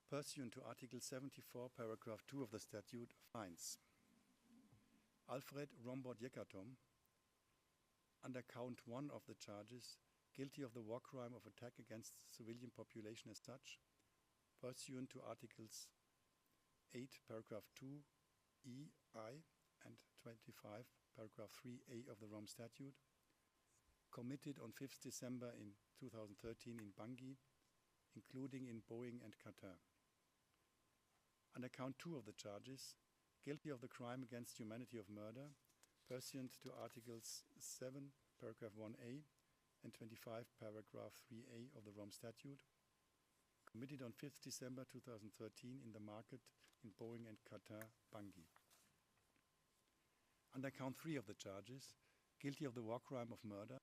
pursuant to Article 74, Paragraph 2 of the statute, finds Alfred Rombort Yekatom, under count 1 of the charges, guilty of the war crime of attack against the civilian population as such, pursuant to Articles 8, Paragraph 2e, I, and 25, Paragraph 3a of the Rome Statute, committed on 5th December in 2013 in Bangui, including in Boeing and Qatar. Under count 2 of the charges, guilty of the crime against humanity of murder, pursuant to Articles 7, Paragraph 1a, and 25, Paragraph 3a of the Rome Statute, committed on 5th December 2013 in the market in Boeing and Qatar, Bangui. Under count 3 of the charges, guilty of the war crime of murder,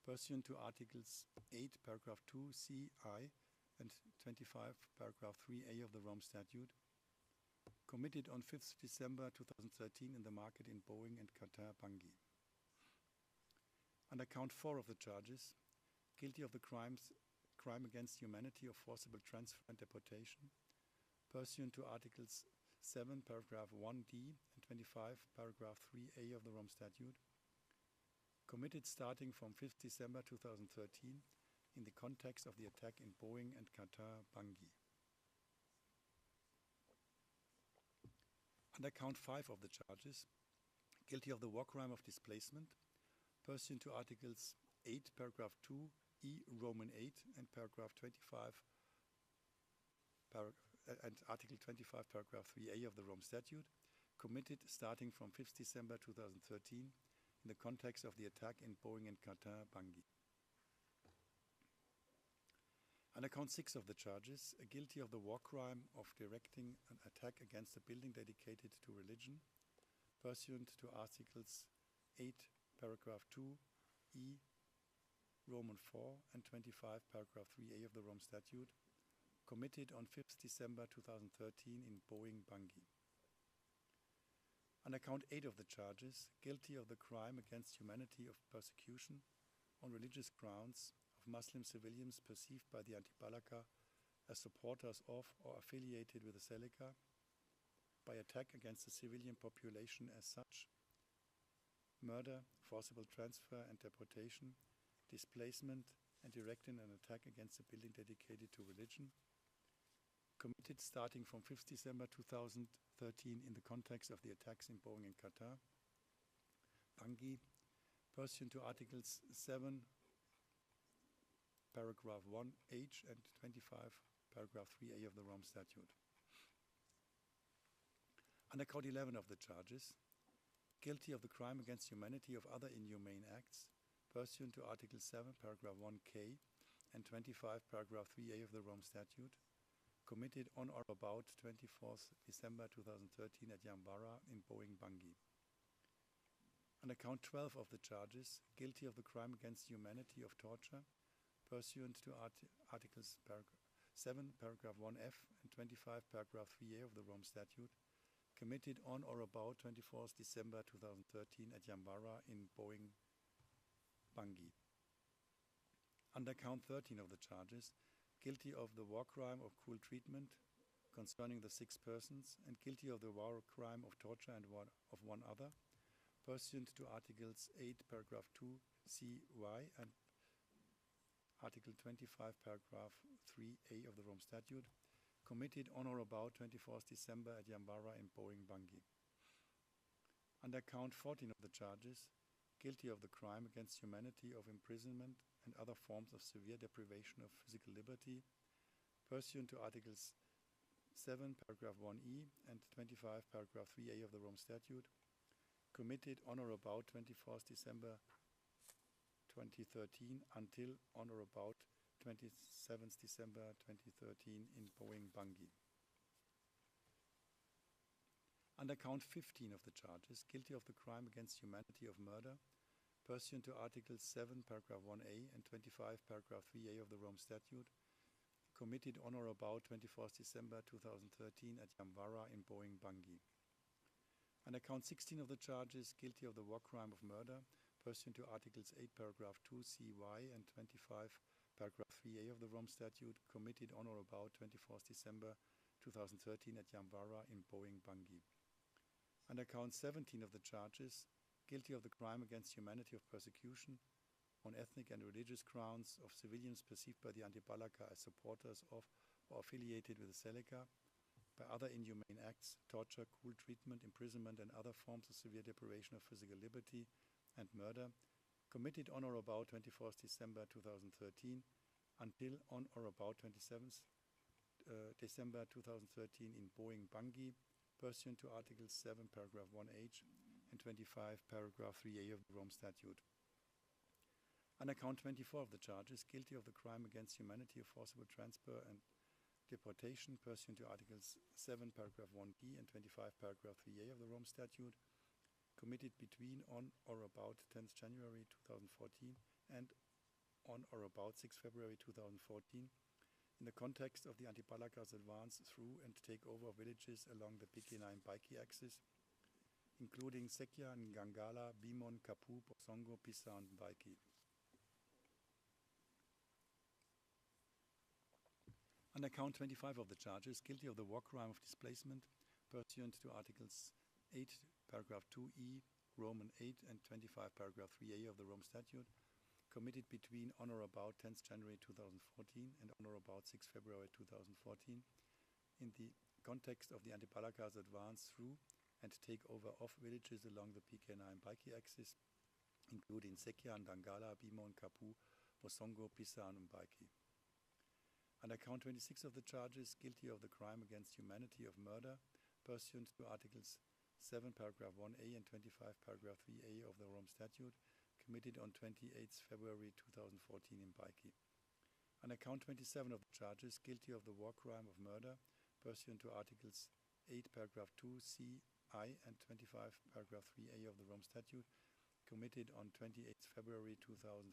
pursuant to Articles 8, Paragraph 2, c, I, and 25, Paragraph 3a of the Rome Statute, committed on 5th December 2013 in the market in Boeing and Qatar, Bangui. Under count 4 of the charges, guilty of the crime against humanity of forcible transfer and deportation, pursuant to Articles 7, Paragraph 1d and 25, Paragraph 3a of the Rome Statute, committed starting from 5th December 2013 in the context of the attack in Boeing and Qatar, Bangui. Under count 5 of the charges, guilty of the war crime of displacement, pursuant to Articles 8, Paragraph 2, E, Roman 8, and Paragraph 25, and Article 25, Paragraph 3a of the Rome Statute, committed starting from 5th December 2013 in the context of the attack in Boeing and Qatar, Bangui. Under count 6 of the charges, guilty of the war crime of directing an attack against a building dedicated to religion, pursuant to Articles 8, Paragraph 2, E, Roman 4, and 25, Paragraph 3a of the Rome Statute, committed on 5th December 2013 in Boeing, Bangui. Under count 8 of the charges, guilty of the crime against humanity of persecution on religious grounds of Muslim civilians perceived by the Anti-Balaka as supporters of or affiliated with the Seleka, by attack against the civilian population as such, murder, forcible transfer and deportation, displacement, and directing an attack against a building dedicated to religion, committed starting from 5th December 2013 in the context of the attacks in Boeing and Qatar, Bangui, pursuant to Articles 7, Paragraph 1h and 25, Paragraph 3a of the Rome Statute. Under count 11 of the charges, guilty of the crime against humanity of other inhumane acts, pursuant to Article 7, Paragraph 1k and 25, Paragraph 3a of the Rome Statute, committed on or about 24th December 2013 at Yambara in Boeing, Bangui. Under count 12 of the charges, guilty of the crime against humanity of torture, pursuant to Articles 7, Paragraph 1f and 25, Paragraph 3a of the Rome Statute, committed on or about 24th December 2013 at Yambara in Boeing, Bangui. Under count 13 of the charges, guilty of the war crime of cruel treatment concerning the 6 persons and guilty of the war crime of torture and of one other, pursuant to Articles 8, Paragraph 2, c, y, and Article 25, paragraph 3A of the Rome Statute, committed on or about 24th December at Yambara in Boeing Bangui. Under count 14 of the charges, guilty of the crime against humanity of imprisonment and other forms of severe deprivation of physical liberty, pursuant to Articles 7, paragraph 1e and 25, paragraph 3a of the Rome Statute, committed on or about 24th December 2013 until on or about 27th December 2013 in Boeing Bangui. Under count 15 of the charges, guilty of the crime against humanity of murder, pursuant to Articles 7, paragraph 1a and 25, paragraph 3a of the Rome Statute, committed on or about 24th December 2013 at Yambara in Boeing Bangui. Under count 16 of the charges, guilty of the war crime of murder, pursuant to Articles 8, paragraph 2cy and 25, paragraph 3a of the Rome Statute, committed on or about 24th December 2013 at Yambara in Boeing Bangui. Under count 17 of the charges, guilty of the crime against humanity of persecution on ethnic and religious grounds of civilians perceived by the Anti-Balaka as supporters of or affiliated with the Seleka, by other inhumane acts, torture, cruel treatment, imprisonment, and other forms of severe deprivation of physical liberty and murder, committed on or about 24th December 2013 until on or about 27th December 2013 in Boeing Bangui, pursuant to Articles 7, paragraph 1h and 25, paragraph 3a of the Rome Statute. Under count 24 of the charges, guilty of the crime against humanity of forcible transfer and deportation, pursuant to Articles 7, paragraph 1b and 25, paragraph 3a of the Rome Statute, committed between on or about 10th January 2014 and on or about 6 February 2014, in the context of the Anti-Balaka's advance through and takeover of villages along the PK9 Baiki axis, including Sekia, Ngangala, Bimon, Kapu, Bosongo, Pisa, and Baiki. Under count 25 of the charges, guilty of the war crime of displacement, pursuant to Articles 8, paragraph 2e, Roman 8, and 25, paragraph 3a of the Rome Statute, committed between on or about 10th January 2014 and on or about 6 February 2014 in the context of the Anti-Balaka's advance through and takeover of villages along the PK9 Baiki axis, including Sekia, Ndangala, Bimon, Kapu, Bosongo, Pisa, and Baiki. Under count 26 of the charges, guilty of the crime against humanity of murder, pursuant to Articles 7, paragraph 1a and 25, paragraph 3a of the Rome Statute, committed on 28th February 2014 in Baiki. Under count 27 of the charges, guilty of the war crime of murder, pursuant to Articles 8, paragraph 2c, I, and 25, paragraph 3a of the Rome Statute, committed on 28th February 2014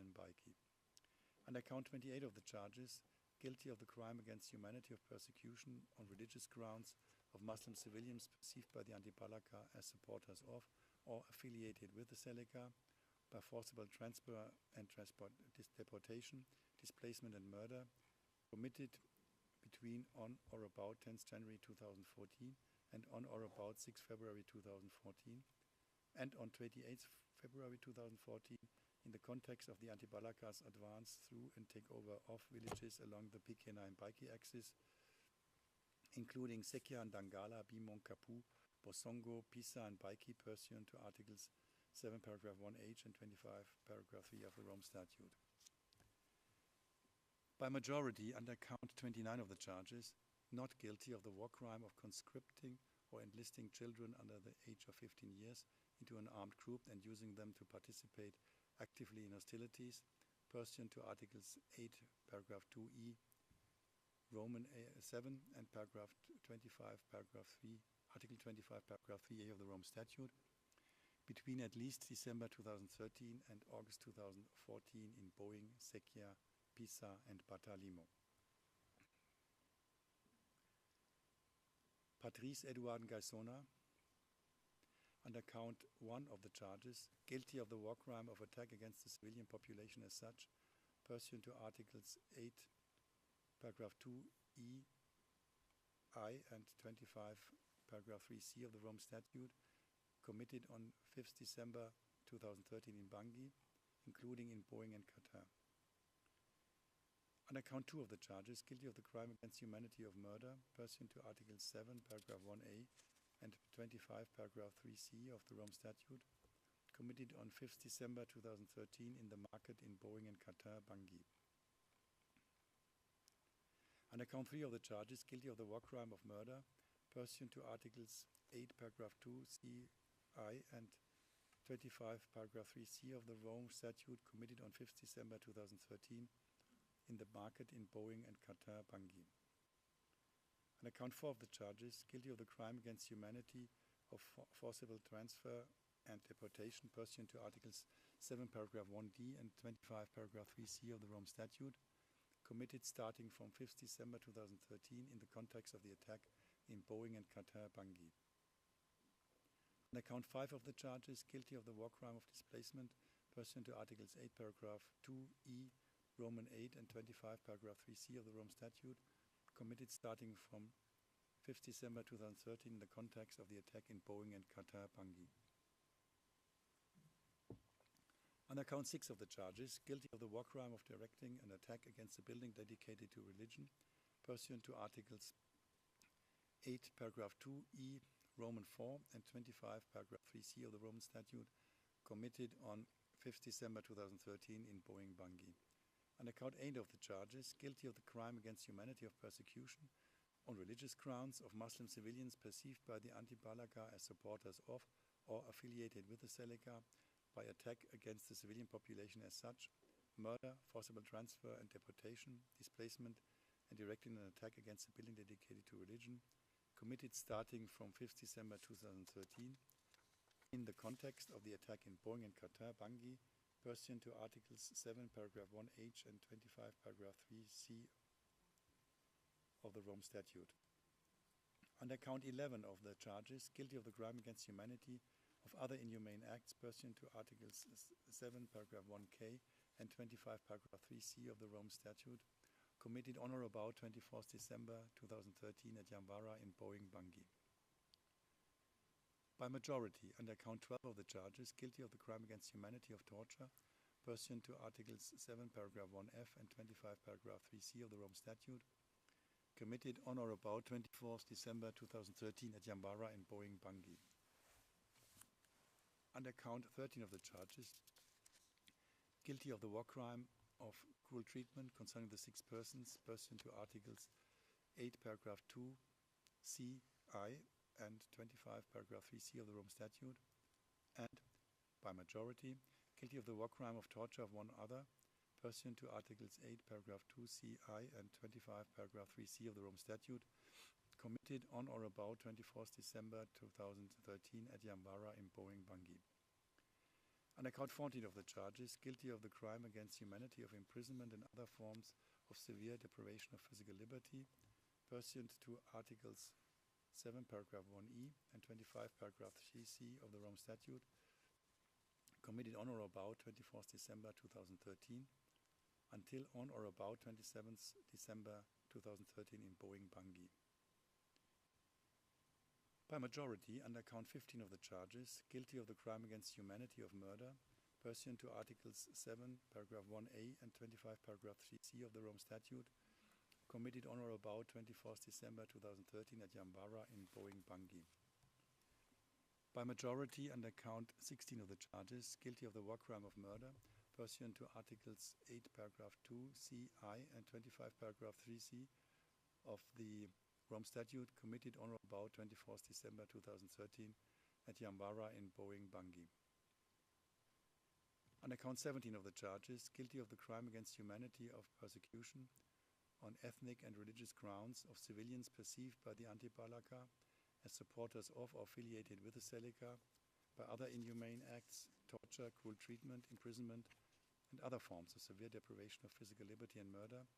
in Baiki. Under count 28 of the charges, guilty of the crime against humanity of persecution on religious grounds of Muslim civilians perceived by the Anti-Balaka as supporters of or affiliated with the Seleka, by forcible transfer and deportation, displacement and murder, committed between on or about 10th January 2014 and on or about 6 February 2014, and on 28th February 2014 in the context of the Anti-Balaka's advance through and takeover of villages along the PK9 Baiki axis, including Sekia, Ndangala, Bimon, Kapu, Bosongo, Pisa, and Baiki, pursuant to Articles 7, paragraph 1h and 25, paragraph 3 of the Rome Statute. By majority, under count 29 of the charges, not guilty of the war crime of conscripting or enlisting children under the age of 15 years into an armed group and using them to participate actively in hostilities, pursuant to Articles 8, paragraph 2e, Roman 7, and paragraph 25, paragraph 3, Article 25, paragraph 3a of the Rome Statute, between at least December 2013 and August 2014 in Boeing, Sekia, Pisa, and Batalimo. Patrice Edouard Ngaisona, under count 1 of the charges, guilty of the war crime of attack against the civilian population as such, pursuant to Articles 8, paragraph 2e, I, and 25, paragraph 3c of the Rome Statute, committed on 5th December 2013 in Bangui, including in Boeing and Qatar. Under count 2 of the charges, guilty of the crime against humanity of murder, pursuant to Article 7, paragraph 1a and 25, paragraph 3c of the Rome Statute, committed on 5th December 2013 in the market in Boeing and Qatar, Bangui. Under count 3 of the charges, guilty of the war crime of murder, pursuant to Articles 8, paragraph 2, ci and 25, paragraph 3c of the Rome Statute, committed on 5th December 2013 in the market in Boeing and Qatar, Bangui. Under count 4 of the charges, guilty of the crime against humanity of forcible transfer and deportation pursuant to Articles 7, paragraph 1d and 25, paragraph 3c of the Rome Statute, committed starting from 5th December 2013 in the context of the attack in Boeing and Qatar, Bangui. Under count 5 of the charges, guilty of the war crime of displacement pursuant to Articles 8, paragraph 2e, Roman 8 and 25, paragraph 3c of the Rome Statute, committed starting from 5th December 2013 in the context of the attack in Boeing and Qatar, Bangui. Under count 6 of the charges, guilty of the war crime of directing an attack against a building dedicated to religion, pursuant to Articles 8, paragraph 2e, Roman 4 and 25, paragraph 3c of the Roman Statute, committed on 5th December 2013 in Boeing, Bangui. Under count 8 of the charges, guilty of the crime against humanity of persecution on religious grounds of Muslim civilians perceived by the Anti-Balaka as supporters of or affiliated with the Seleka by attack against the civilian population as such, murder, forcible transfer and deportation, displacement, and directing an attack against a building dedicated to religion, committed starting from 5th December 2013 in the context of the attack in Boeing and Qatar, Bangui, pursuant to Articles 7, paragraph 1h and 25, paragraph 3c of the Rome Statute. Under count 11 of the charges, guilty of the crime against humanity of other inhumane acts pursuant to Articles 7, paragraph 1k and 25, paragraph 3c of the Rome Statute, committed on or about 24th December 2013 at Yamwara in Boeing, Bangui. By majority, under count 12 of the charges, guilty of the crime against humanity of torture, pursuant to Articles 7, paragraph 1f and 25, paragraph 3c of the Rome Statute, committed on or about 24th December 2013 at Yamwara in Boeing, Bangui. Under count 13 of the charges, guilty of the war crime of cruel treatment concerning the 6 persons, pursuant to Articles 8, paragraph 2, ci and 25, paragraph 3c of the Rome Statute, and, by majority, guilty of the war crime of torture of one other, pursuant to Articles 8, paragraph 2, ci and 25, paragraph 3c of the Rome Statute, committed on or about 24th December 2013 at Yamwara in Boeing, Bangui. Under count 14 of the charges, guilty of the crime against humanity of imprisonment and other forms of severe deprivation of physical liberty, pursuant to Articles 7, paragraph 1e and 25, paragraph 3c of the Rome Statute, committed on or about 24th December 2013 until on or about 27th December 2013 in Boeing, Bangui. By majority, under count 15 of the charges, guilty of the crime against humanity of murder, pursuant to Articles 7, paragraph 1a and 25, paragraph 3c of the Rome Statute, committed on or about 24th December 2013 at Yamwara in Boeing, Bangui. By majority, under count 16 of the charges, guilty of the war crime of murder, pursuant to Articles 8, paragraph 2, ci and 25, paragraph 3c of the Rome Statute, committed on or about 24th December 2013 at Yamwara in Boeing, Bangui. Under count 17 of the charges, guilty of the crime against humanity of persecution on ethnic and religious grounds of civilians perceived by the Anti-Balaka as supporters of or affiliated with the Seleka by other inhumane acts, torture, cruel treatment, imprisonment, and other forms of severe deprivation of physical liberty and murder,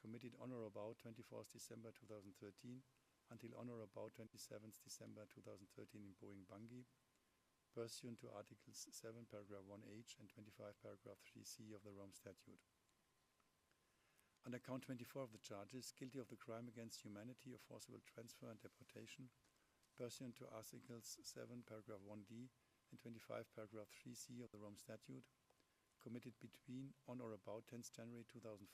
committed on or about 24th December 2013 until on or about 27th December 2013 in Boeing, Bangui, pursuant to Articles 7, paragraph 1h and 25, paragraph 3c of the Rome Statute. Under count 24 of the charges, guilty of the crime against humanity of forcible transfer and deportation, pursuant to Articles 7, paragraph 1d and 25, paragraph 3c of the Rome Statute, committed between on or about 10th January 2014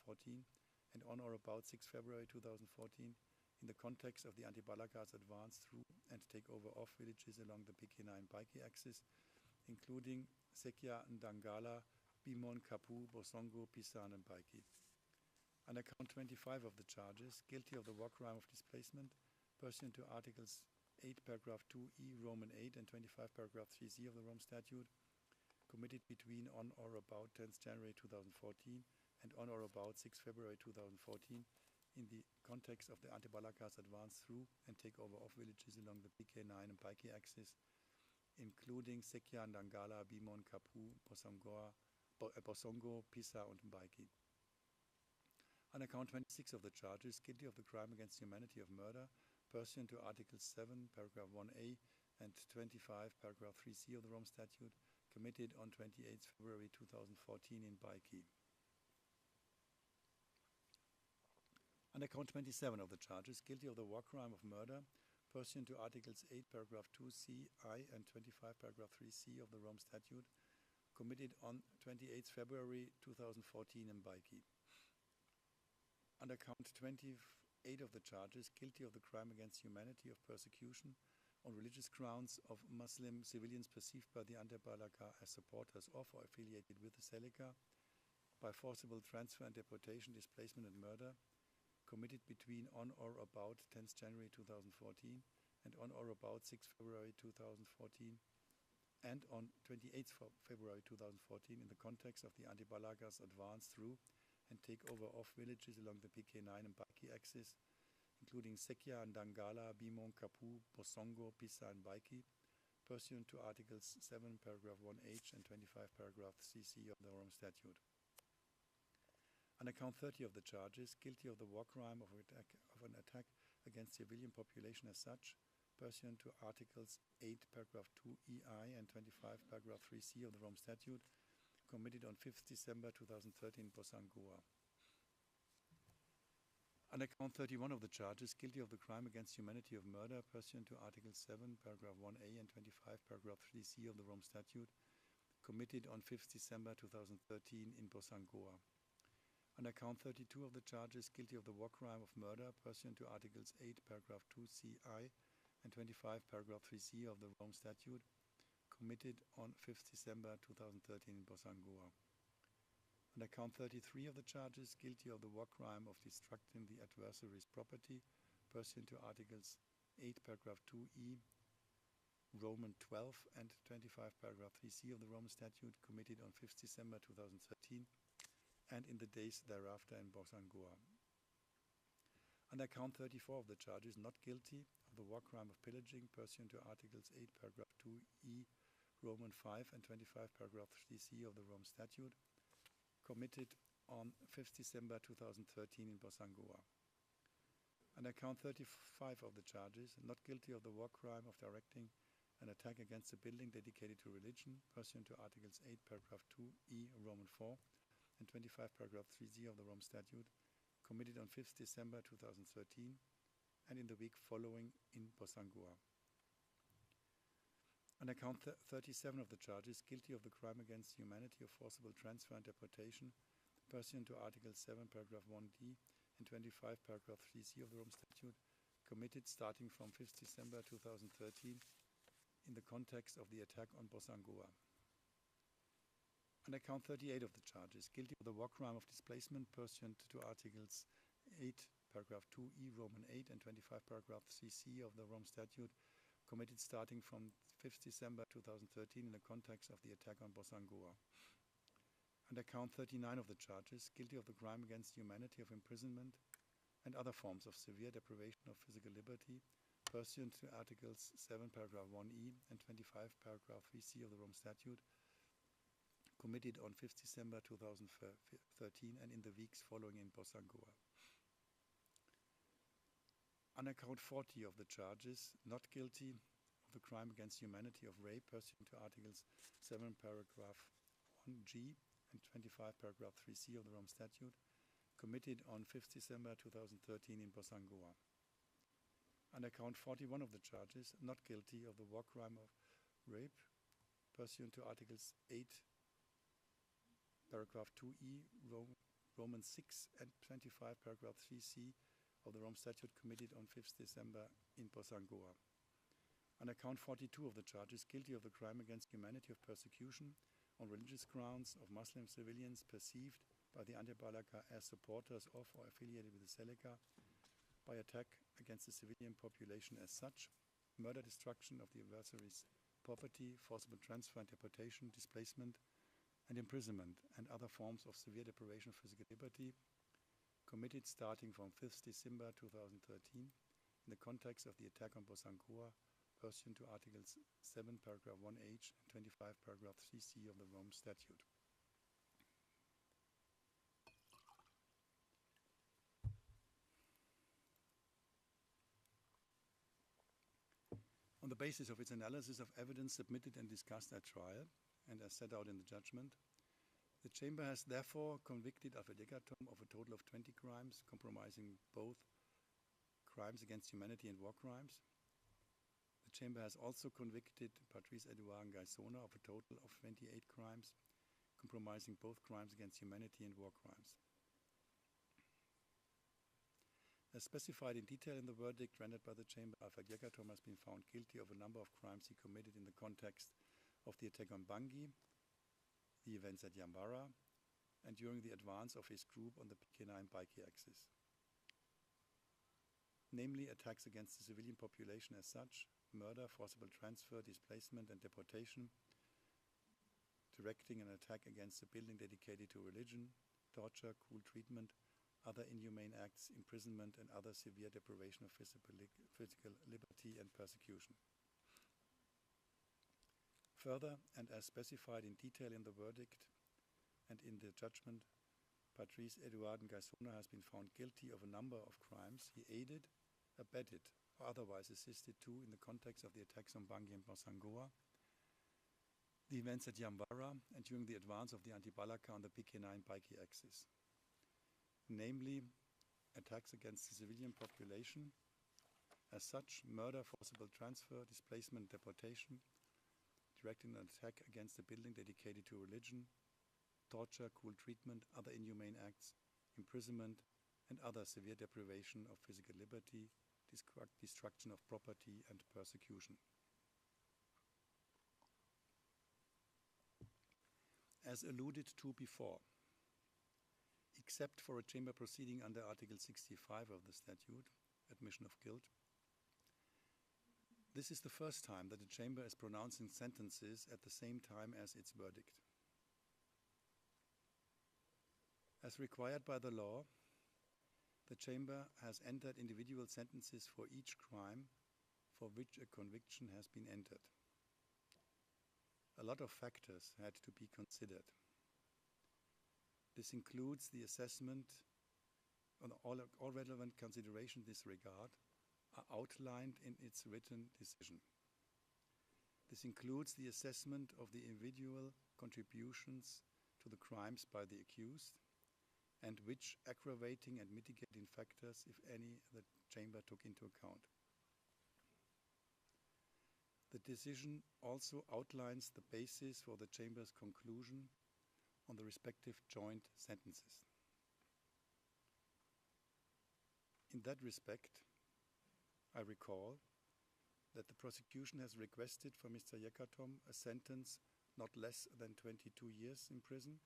and on or about 6 February 2014 in the context of the anti-Balaka's advance through and takeover of villages along the Pikena and Baiki axis, including Sekia, Ndangala, Bimon, Kapu, Bosongo, Pisan, and Baiki. Under count 25 of the charges, guilty of the war crime of displacement, pursuant to Articles 8, paragraph 2e, Roman 8, and 25, paragraph 3c of the Rome Statute, committed between on or about 10th January 2014 and on or about 6 February 2014 in the context of the anti-Balaka's advance through and takeover of villages along the PK9 and Baiki axis, including Sekia, Ndangala, Bimon, Kapu, Bosongo, Pisa, and Baiki. On account 26 of the charges, guilty of the crime against humanity of murder, pursuant to Article 7, paragraph 1a and 25, paragraph 3c of the Rome Statute, committed on 28 February 2014 in Baiki. On account 27 of the charges, guilty of the war crime of murder, pursuant to Articles 8, paragraph 2c, I, and 25, paragraph 3c of the Rome Statute, committed on 28 February 2014 in Baiki. On account 28 of the charges, guilty of the crime against humanity of persecution on religious grounds of Muslim civilians perceived by the anti-Balaka as supporters of or affiliated with the Seleka, by forcible transfer and deportation, displacement and murder, committed between on or about 10th January 2014 and on or about 6 February 2014 and on 28th February 2014 in the context of the anti-Balaka's advance through and takeover of villages along the PK9 and Baiki axis, including Sekia, Ndangala, Bimon, Kapu, Bosongo, Pisa, and Baiki, pursuant to Articles 7, paragraph 1h and 25, paragraph cc of the Rome Statute. On account 30 of the charges, guilty of the war crime of an attack against civilian population as such, pursuant to Articles 8, paragraph 2EI and 25, paragraph 3c of the Rome Statute, committed on 5th December 2013 in Bossangoa. On account 31 of the charges, guilty of the crime against humanity of murder, pursuant to Article 7, paragraph 1a and 25, paragraph 3c of the Rome Statute, committed on 5th December 2013 in Bossangoa. On account 32 of the charges, guilty of the war crime of murder, pursuant to Articles 8, paragraph 2ci and 25, paragraph 3c of the Rome Statute, committed on 5th December 2013 in Bossangoa. On account 33 of the charges, guilty of the war crime of destructing the adversary's property, pursuant to Articles 8, paragraph 2e, Roman 12, and 25, paragraph 3c of the Roman Statute, committed on 5th December 2013, and in the days thereafter in Bossangoa. On account 34 of the charges, not guilty of the war crime of pillaging, pursuant to Articles 8, paragraph 2e, Roman 5, and 25, paragraph 3c of the Rome Statute, committed on 5th December 2013 in Bossangoa. On account 35 of the charges, not guilty of the war crime of directing an attack against a building dedicated to religion, pursuant to Articles 8, paragraph 2e, Roman 4, and 25, paragraph 3c of the Rome Statute, committed on 5th December 2013 and in the week following in Bossangoa. On account 37 of the charges, guilty of the crime against humanity of forcible transfer and deportation, pursuant to Article 7, paragraph 1d and 25, paragraph 3c of the Rome Statute, committed starting from 5th December 2013 in the context of the attack on Bossangoa. On account 38 of the charges, guilty of the war crime of displacement, pursuant to Articles 8, paragraph 2e, Roman 8, and 25, paragraph cc of the Rome Statute, committed starting from 5th December 2013 in the context of the attack on Bossangoa. On account 39 of the charges, guilty of the crime against humanity of imprisonment and other forms of severe deprivation of physical liberty, pursuant to Articles 7, paragraph 1e and 25, paragraph 3c of the Rome Statute, committed on 5th December 2013 and in the weeks following in Bossangoa. On account 40 of the charges, not guilty of the crime against humanity of rape, pursuant to Articles 7, paragraph 1g and 25, paragraph 3c of the Rome Statute, committed on 5th December 2013 in Bossangoa. On account 41 of the charges, not guilty of the war crime of rape, pursuant to Articles 8, paragraph 2e, Roman 6 and 25, paragraph 3c of the Rome Statute committed on 5th December in Bosangoa. On account 42 of the charges, guilty of the crime against humanity of persecution on religious grounds of Muslim civilians perceived by the Anti-Balaka as supporters of or affiliated with the Seleka, by attack against the civilian population as such, murder, destruction of the adversary's property, forcible transfer and deportation, displacement and imprisonment, and other forms of severe deprivation of physical liberty, committed starting from 5th December 2013 in the context of the attack on Bosangoa, pursuant to Articles 7, paragraph 1h and 25, paragraph 3c of the Rome Statute. On the basis of its analysis of evidence submitted and discussed at trial, and as set out in the judgment, the Chamber has therefore convicted Alfred Yekatom of a total of 20 crimes, comprising both crimes against humanity and war crimes. The Chamber has also convicted Patrice Edouard Ngaisona of a total of 28 crimes, comprising both crimes against humanity and war crimes. As specified in detail in the verdict rendered by the Chamber, Alfred Yekatom has been found guilty of a number of crimes he committed in the context of the attack on Bangui, the events at Yambara, and during the advance of his group on the PK9 Baiki axis. Namely, attacks against the civilian population as such, murder, forcible transfer, displacement, and deportation, directing an attack against a building dedicated to religion, torture, cruel treatment, other inhumane acts, imprisonment, and other severe deprivation of physical liberty and persecution. Further, and as specified in detail in the verdict and in the judgment, Patrice Edouard Ngaisona has been found guilty of a number of crimes he aided, abetted, or otherwise assisted to in the context of the attacks on Bangui and Bosangoa, the events at Yambara, and during the advance of the Anti-Balaka on the PK9 Baiki axis. Namely, attacks against the civilian population, as such, murder, forcible transfer, displacement, deportation, directing an attack against a building dedicated to religion, torture, cruel treatment, other inhumane acts, imprisonment, and other severe deprivation of physical liberty, destruction of property, and persecution. As alluded to before, except for a Chamber proceeding under Article 65 of the Statute, admission of guilt, this is the first time that the Chamber is pronouncing sentences at the same time as its verdict. As required by the law, the Chamber has entered individual sentences for each crime for which a conviction has been entered. A lot of factors had to be considered. This includes the assessment on all relevant considerations in this regard are outlined in its written decision. This includes the assessment of the individual contributions to the crimes by the accused and which aggravating and mitigating factors, if any, the Chamber took into account. The decision also outlines the basis for the Chamber's conclusion on the respective joint sentences. In that respect, I recall that the prosecution has requested for Mr. Yekatom a sentence not less than 22 years in prison,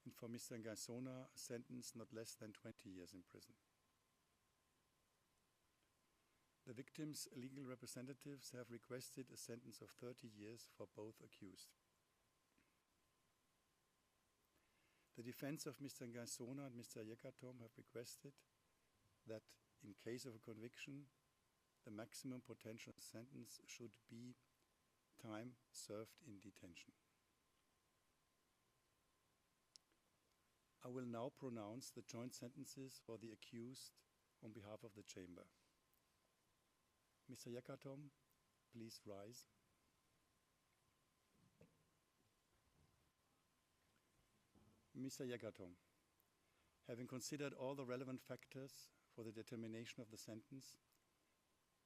and for Mr. Ngaisona a sentence not less than 20 years in prison. The victims' legal representatives have requested a sentence of 30 years for both accused. The defense of Mr. Ngaisona and Mr. Yekatom have requested that in case of a conviction, the maximum potential sentence should be time served in detention. I will now pronounce the joint sentences for the accused on behalf of the Chamber. Mr. Yekatom, please rise. Mr. Yekatom, having considered all the relevant factors for the determination of the sentence,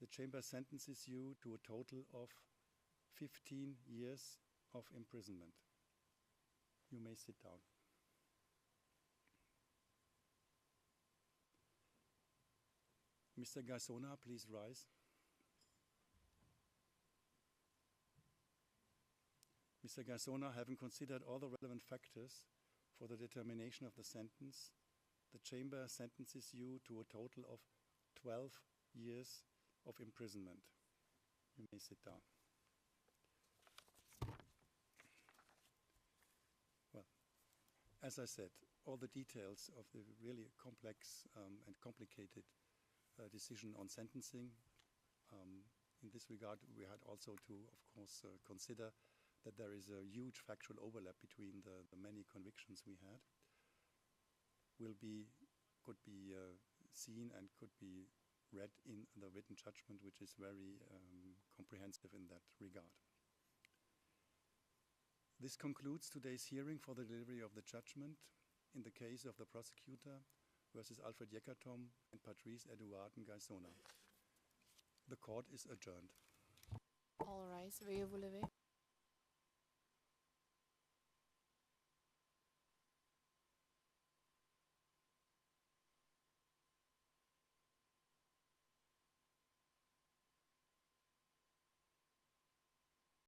the Chamber sentences you to a total of 15 years of imprisonment. You may sit down. Mr. Garsona, please rise. Mr. Garsona, having considered all the relevant factors for the determination of the sentence, the Chamber sentences you to a total of 12 years of imprisonment. You may sit down. Well, as I said, all the details of the really complex and complicated decision on sentencing. In this regard, we had also to, of course, consider that there is a huge factual overlap between the many convictions we had. Could be seen and could be read in the written judgment, which is very comprehensive in that regard. This concludes today's hearing for the delivery of the judgment in the case of the prosecutor versus Alfred Yekatom and Patrice Edouard Garsona. The court is adjourned. All rise. Veuillez vous lever.